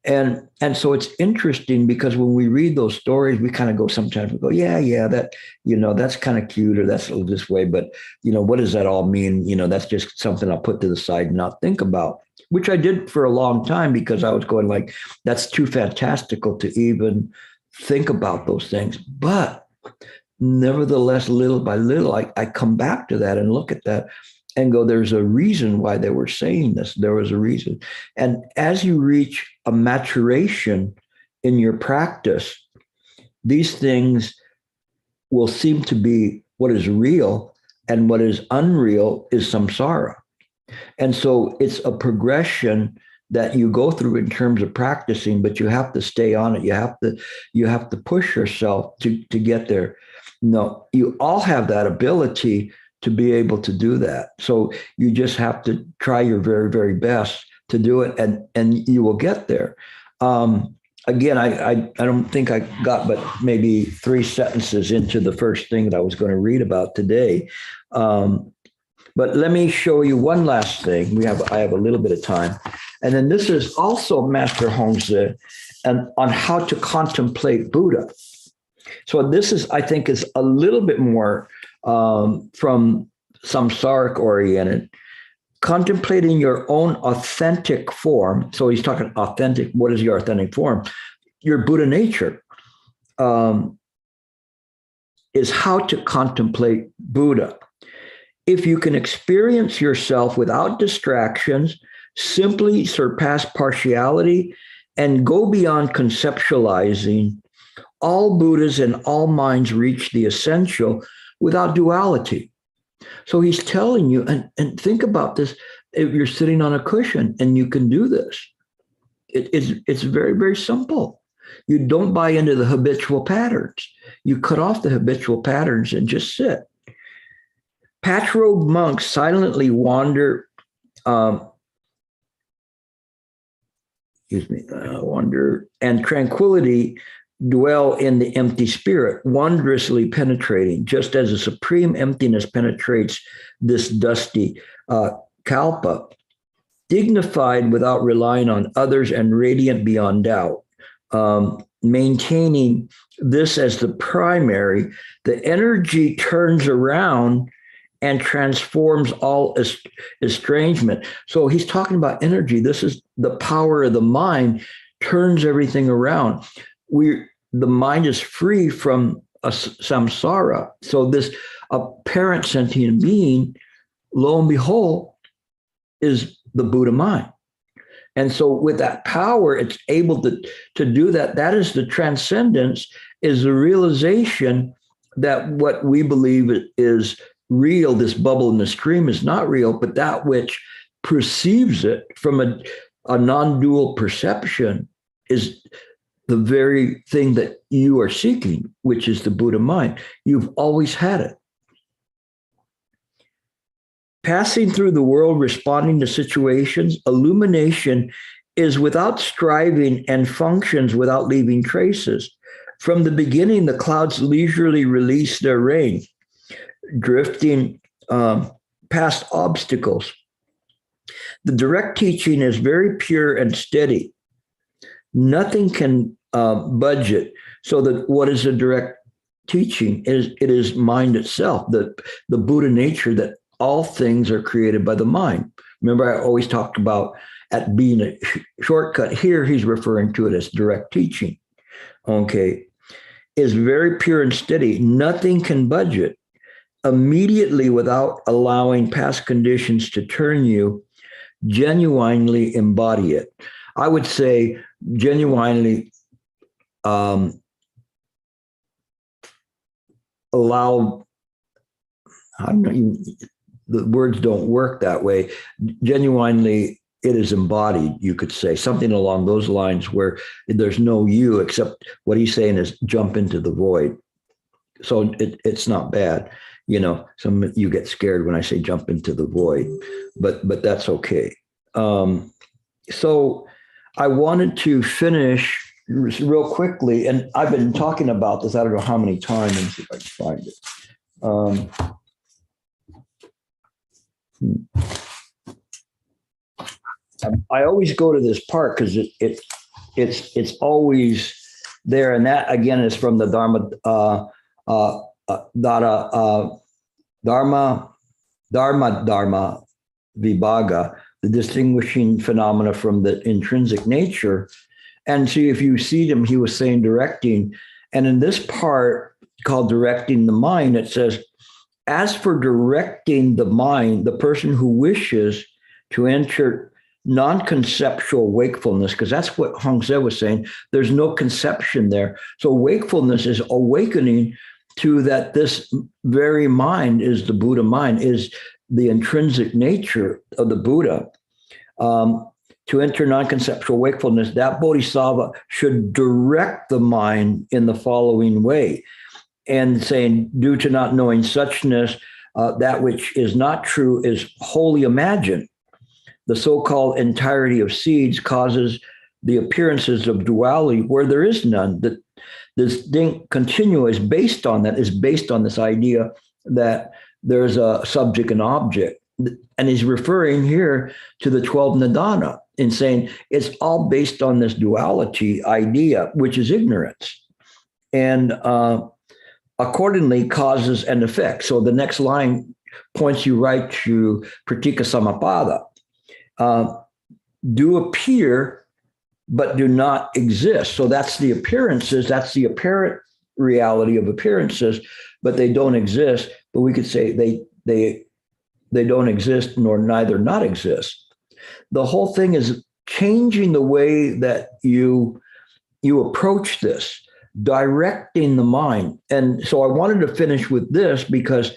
And so it's interesting because when we read those stories, we kind of go, sometimes we go, yeah, that, that's kind of cute, or that's this way, but what does that all mean? That's just something I'll put to the side and not think about, which I did for a long time, because I was going like, that's too fantastical to even think about those things. But nevertheless, little by little, I come back to that and look at that and go, there's a reason why they were saying this. There was a reason. And as you reach a maturation in your practice, these things will seem to be what is real, and what is unreal is samsara. And so it's a progression that you go through in terms of practicing, but you have to stay on it. You have to push yourself to get there. No, you all have that ability to be able to do that. So you just have to try your very, very best to do it, and you will get there. Again, I don't think I got but maybe 3 sentences into the first thing that I was going to read about today. But let me show you one last thing. I have a little bit of time. And then this is also Master Hongzhi and on how to contemplate Buddha. So this is, I think, is a little bit more from samsaric oriented, contemplating your own authentic form. So he's talking authentic. What is your authentic form? Your Buddha nature is how to contemplate Buddha. If you can experience yourself without distractions, simply surpass partiality, and go beyond conceptualizing, all Buddhas and all minds reach the essential without duality. So he's telling you, and think about this, if you're sitting on a cushion and you can do this, it's very, very simple. You don't buy into the habitual patterns. You cut off the habitual patterns and just sit. Patch-robed monks silently wander, and tranquility dwell in the empty spirit, wondrously penetrating, just as a supreme emptiness penetrates this dusty kalpa, dignified without relying on others and radiant beyond doubt. Maintaining this as the primary, the energy turns around and transforms all estrangement. So he's talking about energy. This is the power of the mind, turns everything around. The mind is free from a samsara. So this apparent sentient being, lo and behold, is the Buddha mind. And so with that power, it's able to do that. That is the transcendence, is the realization that what we believe is real, this bubble in the stream, is not real, but that which perceives it from a non-dual perception is the very thing that you are seeking, which is the Buddha mind. You've always had it. Passing through the world, responding to situations, illumination is without striving and functions without leaving traces. From the beginning, the clouds leisurely release their rain, drifting past obstacles. The direct teaching is very pure and steady. Nothing can budge it. So that what is a direct teaching? It is mind itself, the Buddha nature, that all things are created by the mind. Remember, I always talked about at being a shortcut. Here, he's referring to it as direct teaching. Okay, is very pure and steady. Nothing can budge it. Immediately, without allowing past conditions to turn you, genuinely embody it. I would say genuinely allow, I don't know, the words don't work that way. Genuinely, it is embodied, you could say, something along those lines, where there's no you, except what he's saying is jump into the void. So it's not bad. Some you get scared when I say jump into the void, but that's okay. So I wanted to finish real quickly, and I've been talking about this, I don't know how many times. Let me see if I can find it. I always go to this part because it's always there. And that again is from the Dharma Vibhaga, the distinguishing phenomena from the intrinsic nature. And see, if you see him, he was saying directing. And in this part called directing the mind, it says, as for directing the mind, the person who wishes to enter non-conceptual wakefulness, because that's what Hongze was saying, there's no conception there. So wakefulness is awakening to that this very mind is the Buddha mind, is the intrinsic nature of the Buddha. To enter non-conceptual wakefulness, that bodhisattva should direct the mind in the following way. And saying, due to not knowing suchness, that which is not true is wholly imagined. The so-called entirety of seeds causes the appearances of duality where there is none. That this distinct continua is based on that, is based on this idea that there's a subject and object. And he's referring here to the 12 Nidana in saying it's all based on this duality idea, which is ignorance. And accordingly causes an effect. So the next line points you right to Pratika Samapada. Do appear, but do not exist. So that's the appearances, that's the apparent reality of appearances, but they don't exist. But we could say they don't exist nor neither not exist. The whole thing is changing the way that you approach this, directing the mind. And so I wanted to finish with this, because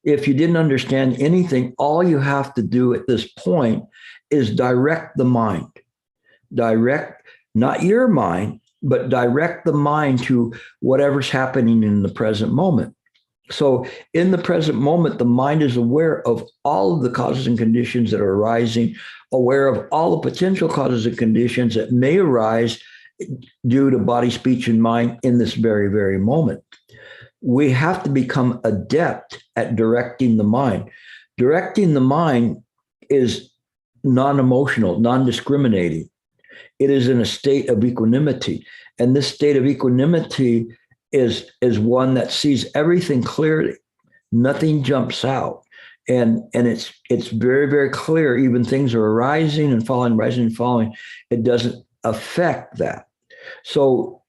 if you didn't understand anything, all you have to do at this point is direct the mind. Direct, not your mind, but direct the mind to whatever's happening in the present moment. So in the present moment, the mind is aware of all of the causes and conditions that are arising, aware of all the potential causes and conditions that may arise due to body, speech, and mind in this very, very moment. We have to become adept at directing the mind. Directing the mind is non-emotional, non-discriminating. It is in a state of equanimity. And this state of equanimity is one that sees everything clearly. Nothing jumps out. And it's very, very clear. Even things are arising and falling, rising and falling. It doesn't affect that. So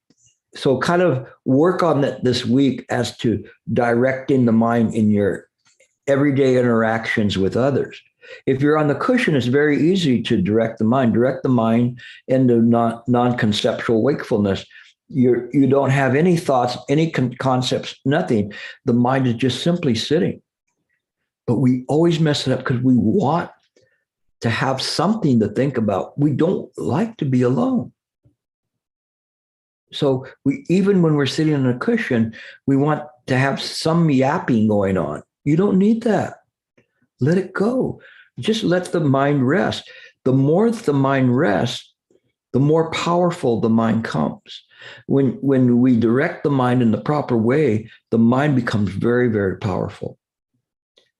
kind of work on that this week as to directing the mind in your everyday interactions with others. If you're on the cushion, it's very easy to direct the mind into non-conceptual wakefulness. You don't have any thoughts, any concepts, nothing. The mind is just simply sitting. But we always mess it up because we want to have something to think about. We don't like to be alone. So even when we're sitting on a cushion, we want to have some yapping going on. You don't need that. Let it go. Just let the mind rest. The more the mind rests, the more powerful the mind comes. When we direct the mind in the proper way, the mind becomes very, very powerful.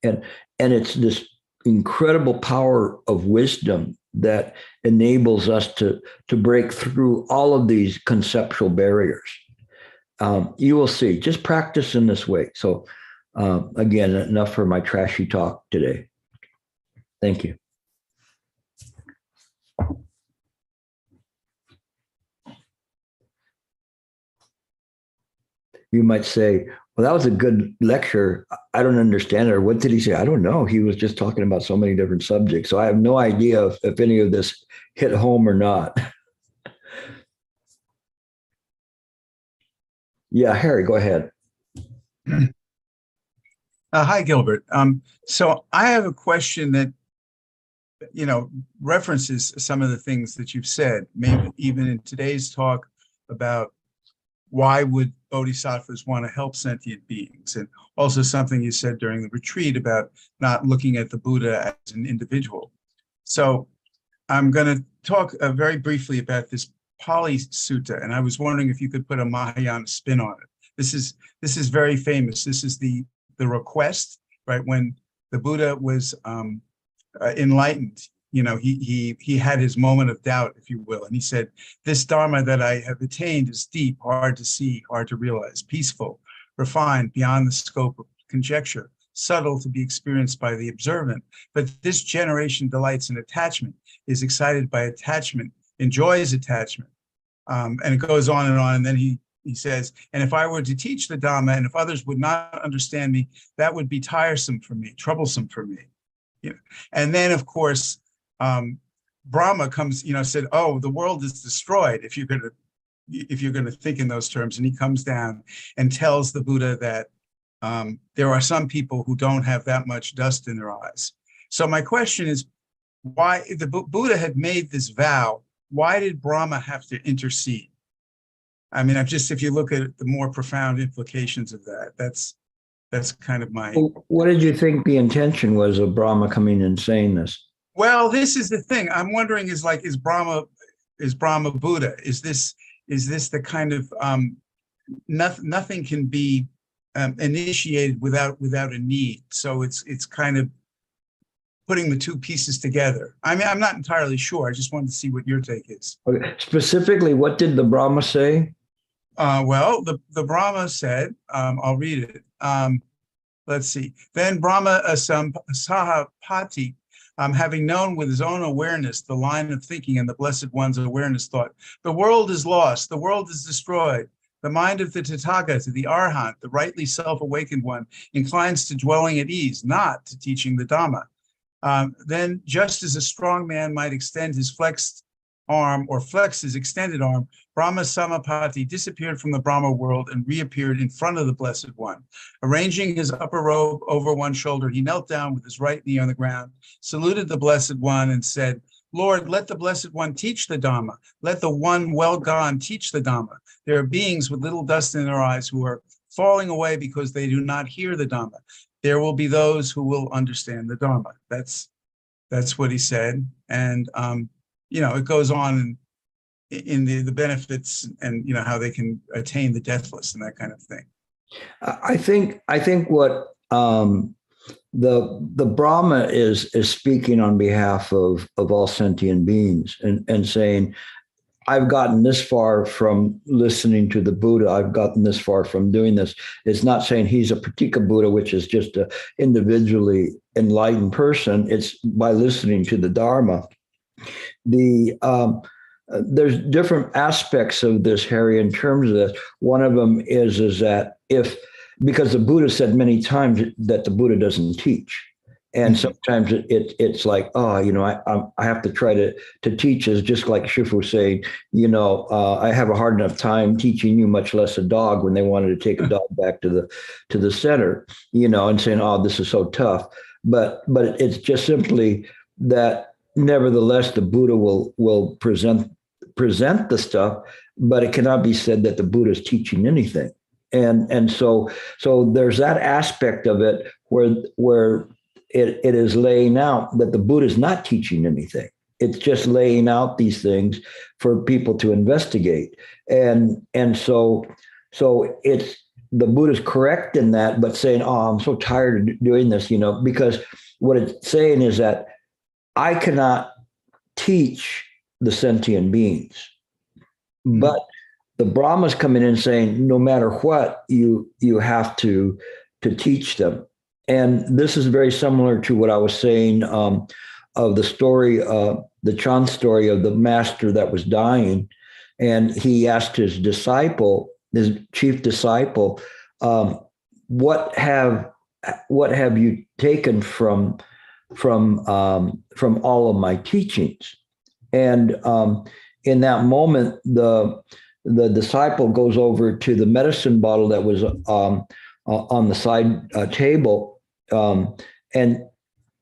And it's this incredible power of wisdom that enables us to break through all of these conceptual barriers. You will see. Just practice in this way. So again, enough for my trashy talk today. Thank you. You might say, well, that was a good lecture. I don't understand it. Or what did he say? I don't know. He was just talking about so many different subjects. So I have no idea if any of this hit home or not. Yeah, Harry, go ahead. Hi, Gilbert. So I have a question that, references some of the things that you've said, maybe even in today's talk about why would bodhisattvas want to help sentient beings? And also something you said during the retreat about not looking at the Buddha as an individual. So I'm going to talk very briefly about this Pali Sutta, and I was wondering if you could put a Mahayana spin on it. This is very famous. This is the request, right? When the Buddha was enlightened, he had his moment of doubt, if you will. And he said, this Dharma that I have attained is deep, hard to see, hard to realize, peaceful, refined, beyond the scope of conjecture, subtle to be experienced by the observant. But this generation delights in attachment, is excited by attachment, enjoys attachment. And it goes on. And then he says, and if I were to teach the Dhamma and if others would not understand me, that would be tiresome for me, troublesome for me. And then, of course, Brahma comes, said, oh, the world is destroyed if you're going to think in those terms. And he comes down and tells the Buddha that there are some people who don't have that much dust in their eyes. So my question is, why the Buddha had made this vow? Why did Brahma have to intercede? I mean, if you look at the more profound implications of that, that's kind of my. What did you think the intention was of Brahma coming and saying this? Well, this is the thing. I'm wondering is Brahma Buddha? Is this the kind of nothing can be initiated without a need? So it's kind of putting the two pieces together. I mean, I'm not entirely sure. I just wanted to see what your take is. Okay. Specifically, what did the Brahma say? Well, the Brahma said, I'll read it. Let's see. Then Brahma Sahapati, having known with his own awareness the line of thinking and the Blessed One's awareness, thought, the world is lost, the world is destroyed. The mind of the Tathagata, the Arhat, the rightly self-awakened one, inclines to dwelling at ease, not to teaching the Dhamma. Then, just as a strong man might extend his flexed arm or flex his extended arm, Brahma Samapati disappeared from the Brahma world and reappeared in front of the Blessed One. Arranging his upper robe over one shoulder, he knelt down with his right knee on the ground, saluted the Blessed One and said, Lord, let the Blessed One teach the Dhamma. Let the one well gone teach the Dhamma. There are beings with little dust in their eyes who are falling away because they do not hear the Dhamma. There will be those who will understand the Dhamma. That's what he said. And, it goes on in the benefits and, how they can attain the deathless and that kind of thing. I think what the Brahma is speaking on behalf of all sentient beings and saying, I've gotten this far from listening to the Buddha. I've gotten this far from doing this. It's not saying he's a Pratika Buddha, which is just an individually enlightened person. It's by listening to the Dharma. There's different aspects of this, Harry, in terms of this. One of them is that because the Buddha said many times that the Buddha doesn't teach. And sometimes it's like, I have to try to teach, is just like Shifu saying, I have a hard enough time teaching you, much less a dog, when they wanted to take a dog back to the center, and saying, oh, this is so tough. But it's just simply that nevertheless, the Buddha will present the stuff, but it cannot be said that the Buddha is teaching anything. And so there's that aspect of it where it is laying out that the Buddha is not teaching anything. It's just laying out these things for people to investigate. And so it's the Buddha's correct in that, but saying, oh, I'm so tired of doing this, because what it's saying is that I cannot teach the sentient beings, but the Brahma's coming in saying, no matter what, you have to teach them. And this is very similar to what I was saying of the story, the Chan story of the master that was dying. And he asked his disciple, his chief disciple, what have you taken from all of my teachings? And in that moment, the disciple goes over to the medicine bottle that was on the side table and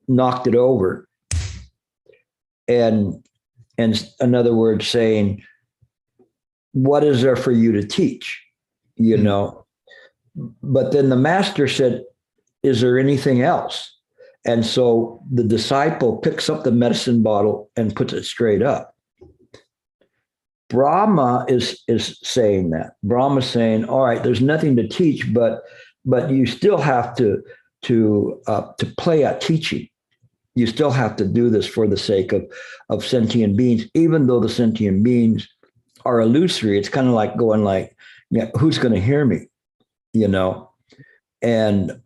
knocked it over. And in other words, saying, what is there for you to teach? But then the master said, is there anything else? And so the disciple picks up the medicine bottle and puts it straight up. Brahma is saying that. Brahma's saying, all right, there's nothing to teach, but you still have to play at teaching. You still have to do this for the sake of sentient beings, even though the sentient beings are illusory. It's kind of like going like, yeah, who's going to hear me? You know? And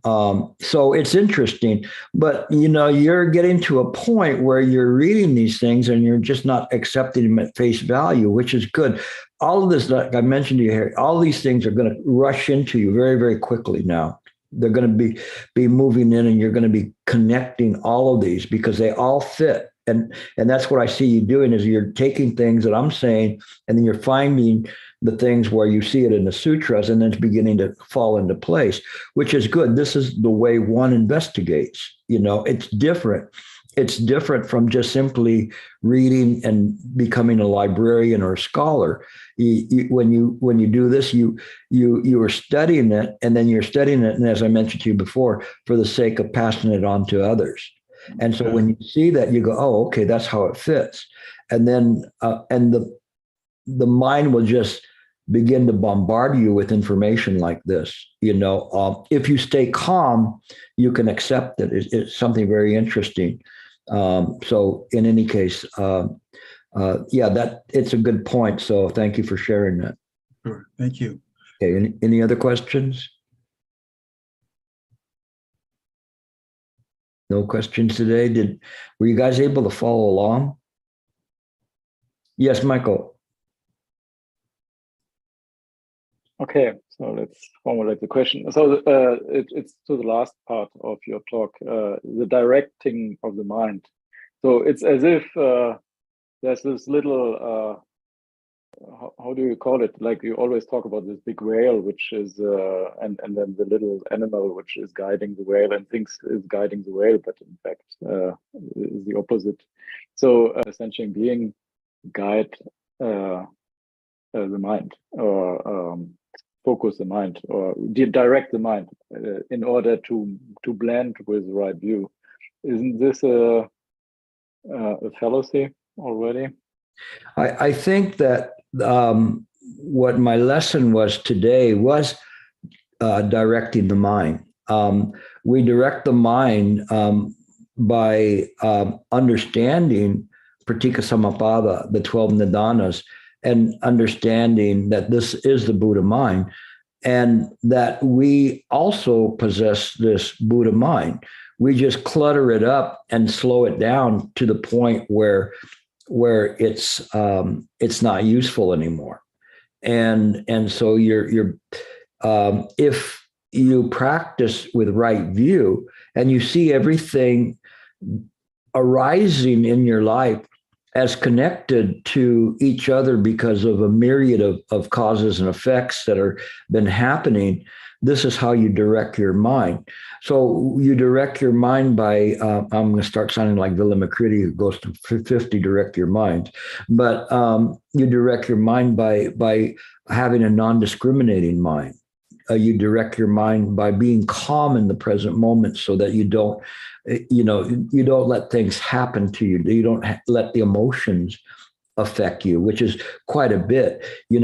so it's interesting, but you're getting to a point where you're reading these things and you're just not accepting them at face value, which is good. All of this, like I mentioned to you here, all these things are going to rush into you very, very quickly now. They're going to be moving in, and you're going to be connecting all of these because they all fit. And that's what I see you doing, is you're taking things that I'm saying, and then you're finding the things where you see it in the sutras, and then it's beginning to fall into place, which is good. This is the way one investigates. It's different. It's different from just simply reading and becoming a librarian or a scholar. When you do this, you are studying it, and then you're studying it, and as I mentioned to you before, for the sake of passing it on to others. And so when you see that, you go, oh, okay, that's how it fits. And then the mind will just begin to bombard you with information like this. If you stay calm, you can accept it. It's something very interesting. So in any case, that it's a good point. So thank you for sharing that. Sure. Thank you. Okay. Any other questions? No questions today. Were you guys able to follow along? Yes, Michael. Okay, so let's formulate the question. So it's to the last part of your talk, the directing of the mind. So it's as if there's this little, how do you call it? Like you always talk about this big whale, which is, and then the little animal which is guiding the whale and thinks is guiding the whale, but in fact is the opposite. So sentient being guide the mind, or focus the mind, or direct the mind in order to blend with the right view. Isn't this a fallacy already? I think that what my lesson was today was directing the mind. We direct the mind by understanding Pratika Samapada, the 12 Nidanas, and understanding that this is the Buddha mind, and that we also possess this Buddha mind. We just clutter it up and slow it down to the point where it's not useful anymore. And so you're if you practice with right view and you see everything arising in your life as connected to each other because of a myriad of causes and effects that are been happening, this is how you direct your mind. So you direct your mind by, I'm going to start sounding like Villa McCready, who goes to 50, direct your mind. But you direct your mind by having a non-discriminating mind. You direct your mind by being calm in the present moment, so that you don't let things happen to you. You don't let the emotions affect you, which is quite a bit. You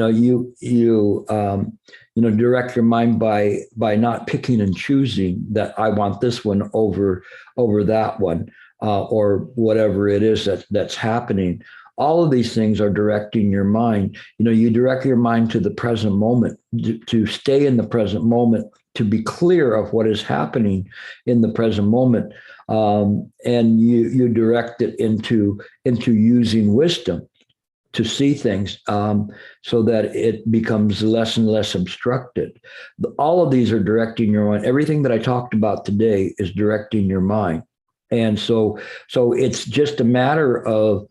direct your mind by not picking and choosing that I want this one over that one, or whatever it is that's happening. All of these things are directing your mind. You direct your mind to the present moment, to stay in the present moment, to be clear of what is happening in the present moment, and you direct it into using wisdom to see things, so that it becomes less and less obstructed. All of these are directing your mind. Everything that I talked about today is directing your mind. And so it's just a matter of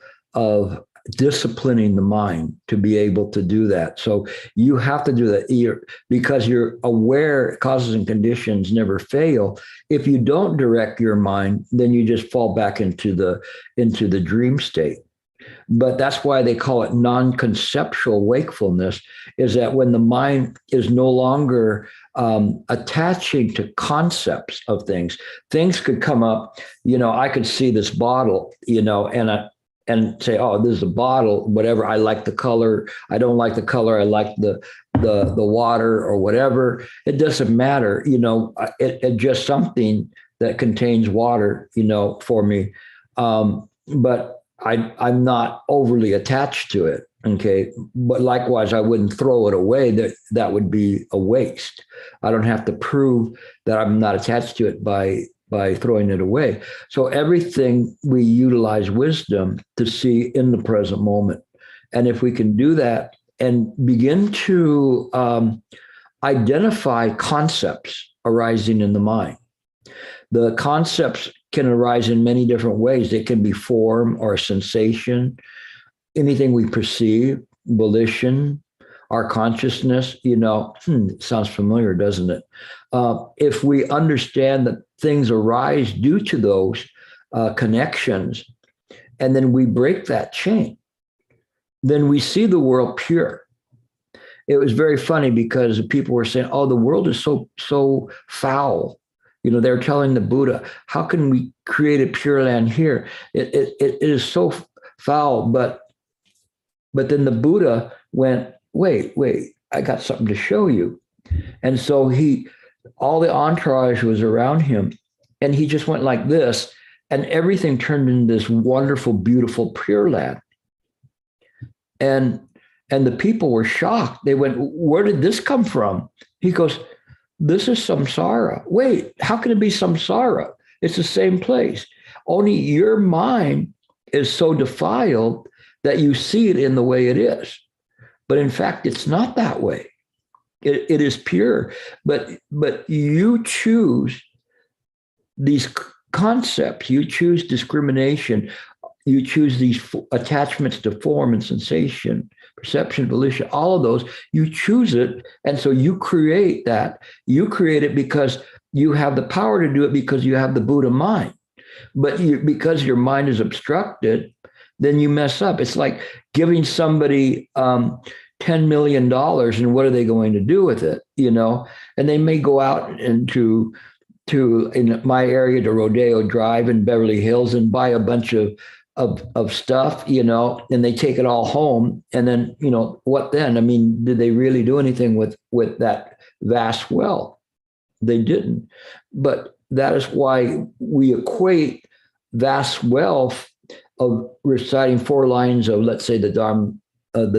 disciplining the mind to be able to do that. So you have to do that because you're aware causes and conditions never fail. If you don't direct your mind, then you just fall back into the dream state. But that's why they call it non-conceptual wakefulness, is that when the mind is no longer attaching to concepts of things could come up. I could see this bottle, and say, oh, this is a bottle, whatever. I like the color. I don't like the color. I like the water or whatever. It doesn't matter. It just something that contains water, for me. But I'm not overly attached to it. Okay. But likewise, I wouldn't throw it away. That would be a waste. I don't have to prove that I'm not attached to it by throwing it away. So everything we utilize wisdom to see in the present moment. And if we can do that and begin to identify concepts arising in the mind, the concepts can arise in many different ways. They can be form or sensation, anything we perceive, volition, our consciousness, it sounds familiar, doesn't it? If we understand that things arise due to those connections, and then we break that chain, then we see the world pure. It was very funny because people were saying, oh, the world is so foul. They're telling the Buddha, how can we create a pure land here? It is so foul. But then the Buddha went, wait, I got something to show you. And so all the entourage was around him, and he just went like this, and everything turned into this wonderful, beautiful, pure land. And the people were shocked. They went, where did this come from? He goes, this is samsara. Wait, how can it be samsara? It's the same place. Only your mind is so defiled that you see it in the way it is. But in fact, it's not that way. It is pure. But you choose these concepts. You choose discrimination. You choose these attachments to form and sensation, perception, volition, all of those. You choose it. And so you create that. You create it because you have the power to do it, because you have the Buddha mind. But because your mind is obstructed, then you mess up. It's like giving somebody $10 million, and what are they going to do with it? And they may go out into in my area to Rodeo Drive in Beverly Hills and buy a bunch of stuff, and they take it all home. And then, what then? I mean, did they really do anything with that vast wealth? They didn't. But that is why we equate vast wealth of reciting 4 lines of, let's say, the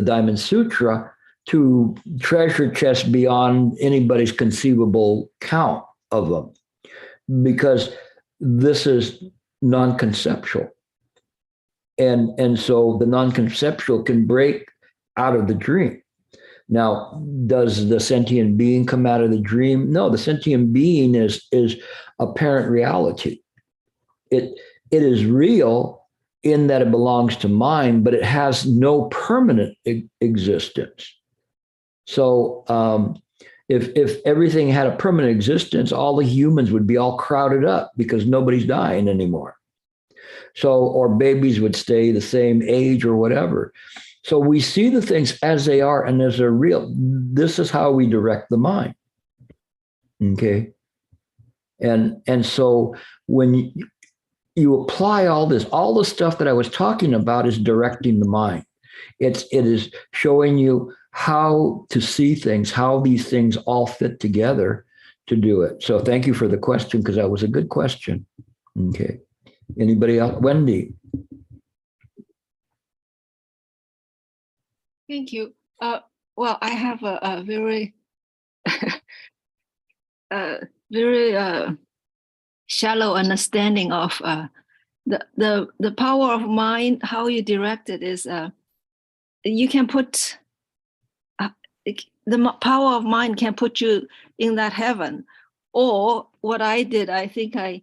Diamond Sutra to treasure chests beyond anybody's conceivable count of them, because this is non-conceptual. And so the non-conceptual can break out of the dream. Now, does the sentient being come out of the dream? No, the sentient being is apparent reality. It is real in that it belongs to mind, but it has no permanent existence. So if everything had a permanent existence, all the humans would be all crowded up because nobody's dying anymore. So, or babies would stay the same age or whatever. So we see the things as they are and as they're real. This is how we direct the mind. Okay. And so when you apply all the stuff that I was talking about is directing the mind. It is showing you how to see things, how these things all fit together to do it. So thank you for the question, because that was a good question. Okay. Anybody else? Wendy. Thank you. Well, I have a very, very shallow understanding of the power of mind. How you direct it is, you can put the power of mind can put you in that heaven. Or what I did, I think I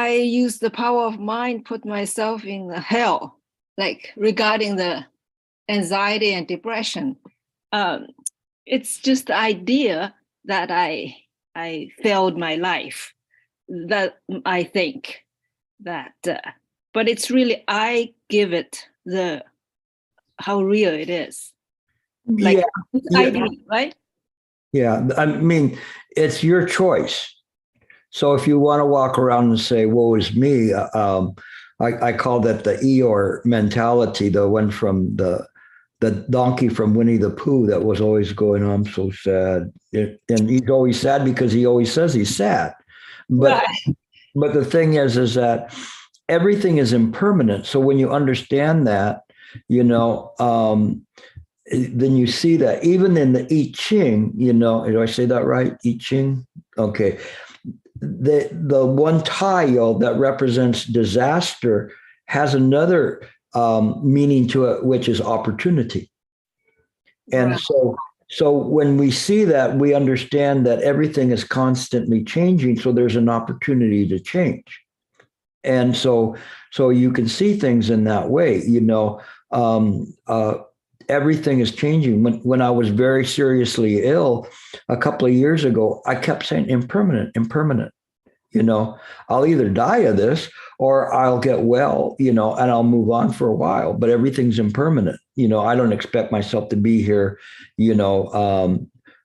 used the power of mind, put myself in the hell, like regarding the anxiety and depression. It's just the idea that I failed my life, that I think that, but it's really, I give it how real it is. Like idea, right? Yeah, I mean, it's your choice. So if you want to walk around and say, woe is me, I call that the Eeyore mentality, the one from the donkey from Winnie the Pooh that was always going, I'm so sad. And he's always sad because he always says he's sad. But but the thing is that everything is impermanent. So when you understand that, then you see that even in the I Ching, do I say that right? I Ching? Okay. The one tile that represents disaster has another meaning to it, which is opportunity. And so when we see that, we understand that everything is constantly changing. So there's an opportunity to change. And so you can see things in that way, everything is changing. When I was very seriously ill a couple of years ago, I kept saying impermanent. I'll either die of this or I'll get well, and I'll move on for a while, but everything's impermanent. I don't expect myself to be here,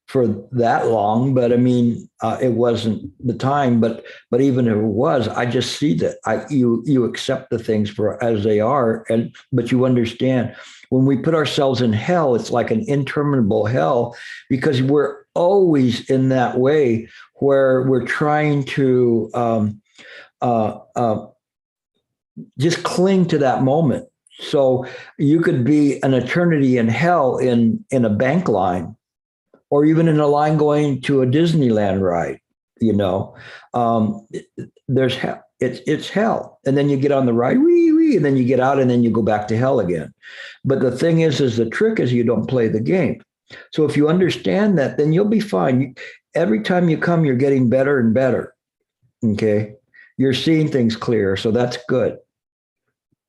for that long, but I mean, it wasn't the time, but even if it was, I just see that you accept the things for as they are. But you understand when we put ourselves in hell, it's like an interminable hell because we're always in that way where we're trying to just cling to that moment. So you could be an eternity in hell in a bank line, or even in a line going to a Disneyland ride, there's hell. It's hell. And then you get on the ride, and then you get out and then you go back to hell again. But the thing is the trick is you don't play the game. So if you understand that, then you'll be fine. Every time you come, you're getting better and better. Okay. You're seeing things clearer. So that's good.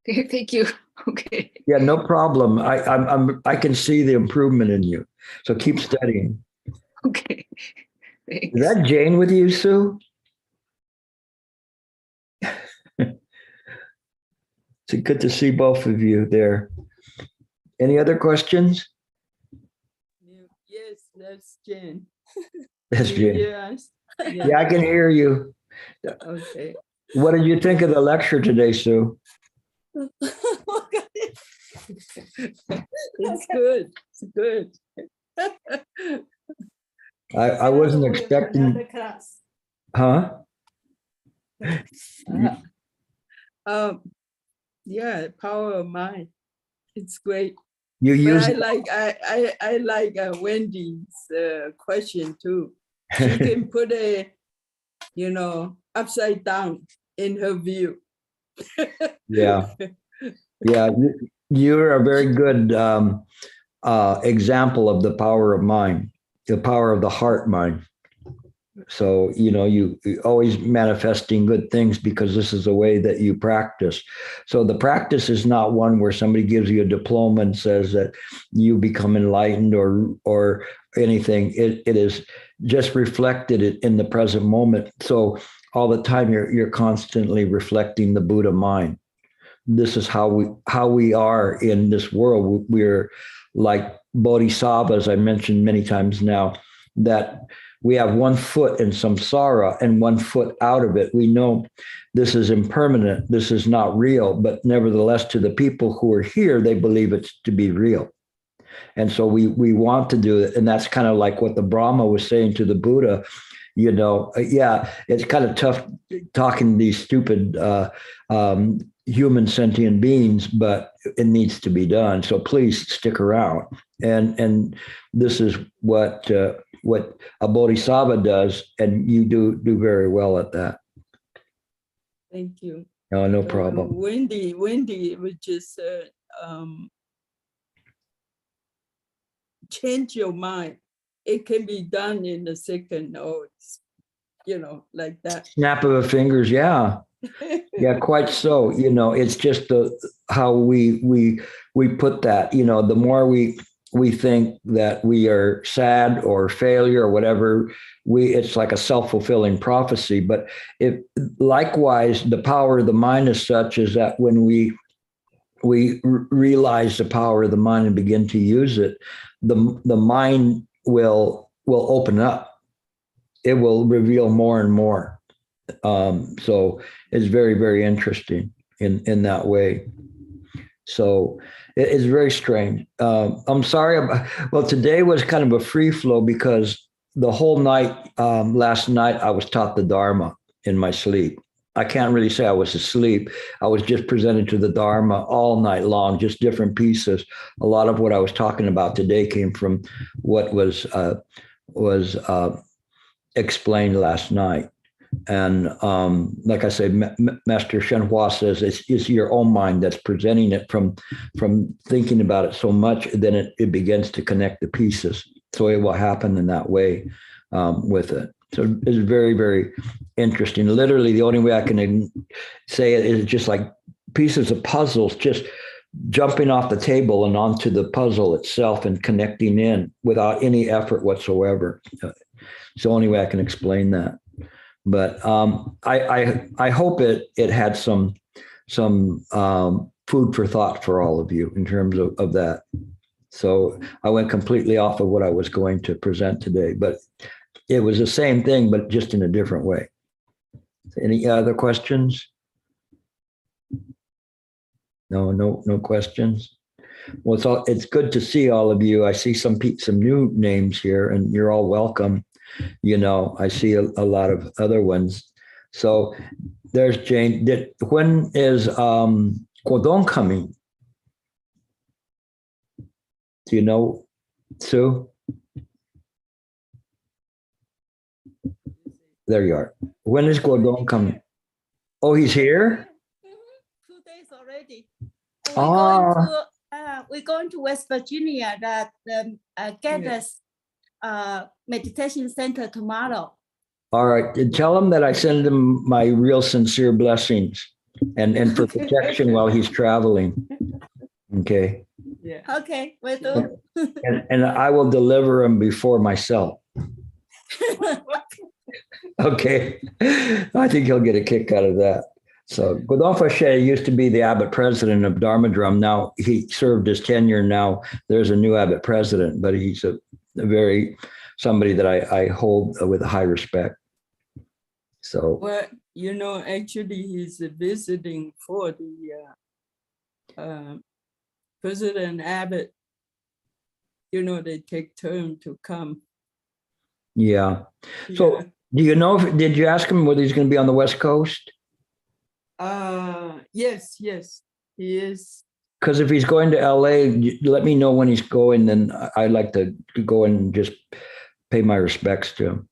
Okay, thank you. Okay. Yeah, no problem. I can see the improvement in you. So keep studying. Okay. Thanks. Is that Jane with you, Sue? It's good to see both of you there. Any other questions? Yes, that's Jane. That's Jane. Yes. Yeah, I can hear you. Okay. What did you think of the lecture today, Sue? It's good. It's good. I wasn't expecting. Class. Huh? Yeah, power of mind. It's great. You But use I like Wendy's question too. She can put a, upside down in her view. Yeah. You're a very good example of the power of mind, the power of the heart mind. So, you always manifesting good things because this is the way that you practice. So the practice is not one where somebody gives you a diploma and says that you become enlightened or anything. It is just reflected in the present moment. So all the time you're constantly reflecting the Buddha mind. This is how we are in this world. We're like bodhisattvas, I mentioned many times now, that we have 1 foot in samsara and 1 foot out of it. We know this is impermanent. This is not real, but nevertheless, to the people who are here, they believe it's to be real. And so we want to do it. And that's kind of like what the Brahma was saying to the Buddha. It's kind of tough talking to these stupid human sentient beings, but it needs to be done. So please stick around. And this is what a bodhisattva does, and you do very well at that. Thank you. No problem. Wendy was just change your mind. It can be done in a second, or like that. Snap of the fingers, yeah. Yeah, quite so. It's just how we put that. The more we think that we are sad or failure or whatever, it's like a self-fulfilling prophecy. But likewise, the power of the mind is such is that when we realize the power of the mind and begin to use it, the mind will open up. It will reveal more and more. So it's very, very interesting in that way. So it's very strange. I'm sorry. Well, today was kind of a free flow because the whole night, last night, I was taught the Dharma. in my sleep. I can't really say I was asleep. I was just presented to the Dharma all night long, just different pieces. A lot of what I was talking about today came from what was explained last night. And like I say, Master Shenhua says it's your own mind that's presenting it from thinking about it so much, then it begins to connect the pieces. So it will happen in that way with it. So it's very, very interesting. Literally, the only way I can say it is just like pieces of puzzles just jumping off the table and onto the puzzle itself and connecting in without any effort whatsoever. It's the only way I can explain that. But I hope it had some food for thought for all of you in terms of that. So I went completely off of what I was going to present today, but it was the same thing, but just in a different way. Any other questions? No questions. Well, it's good to see all of you. I see some new names here, and you're all welcome. You know, I see a lot of other ones. So there's Jane. When is Guodong coming? Do you know, Sue? There you are. When is Guodong coming? Oh, he's here? 2 days already. We're going to West Virginia that get us meditation center tomorrow. All right. Tell him that I send him my real sincere blessings and for protection while he's traveling. Okay. Yeah. Okay, we'll do. And I will deliver him before myself. Okay. I think he'll get a kick out of that. So Godon Foshe used to be the abbot president of Dharma Drum. Now he served his tenure. Now there's a new abbot president, but he's a very somebody that I hold with high respect. So Well, you know, actually he's visiting for the president abbot. You know, they take turn to come. yeah. So do you know did you ask him whether he's going to be on the West Coast? Yes, he is. Because if he's going to LA, let me know when he's going. Then I'd like to go and just pay my respects to him.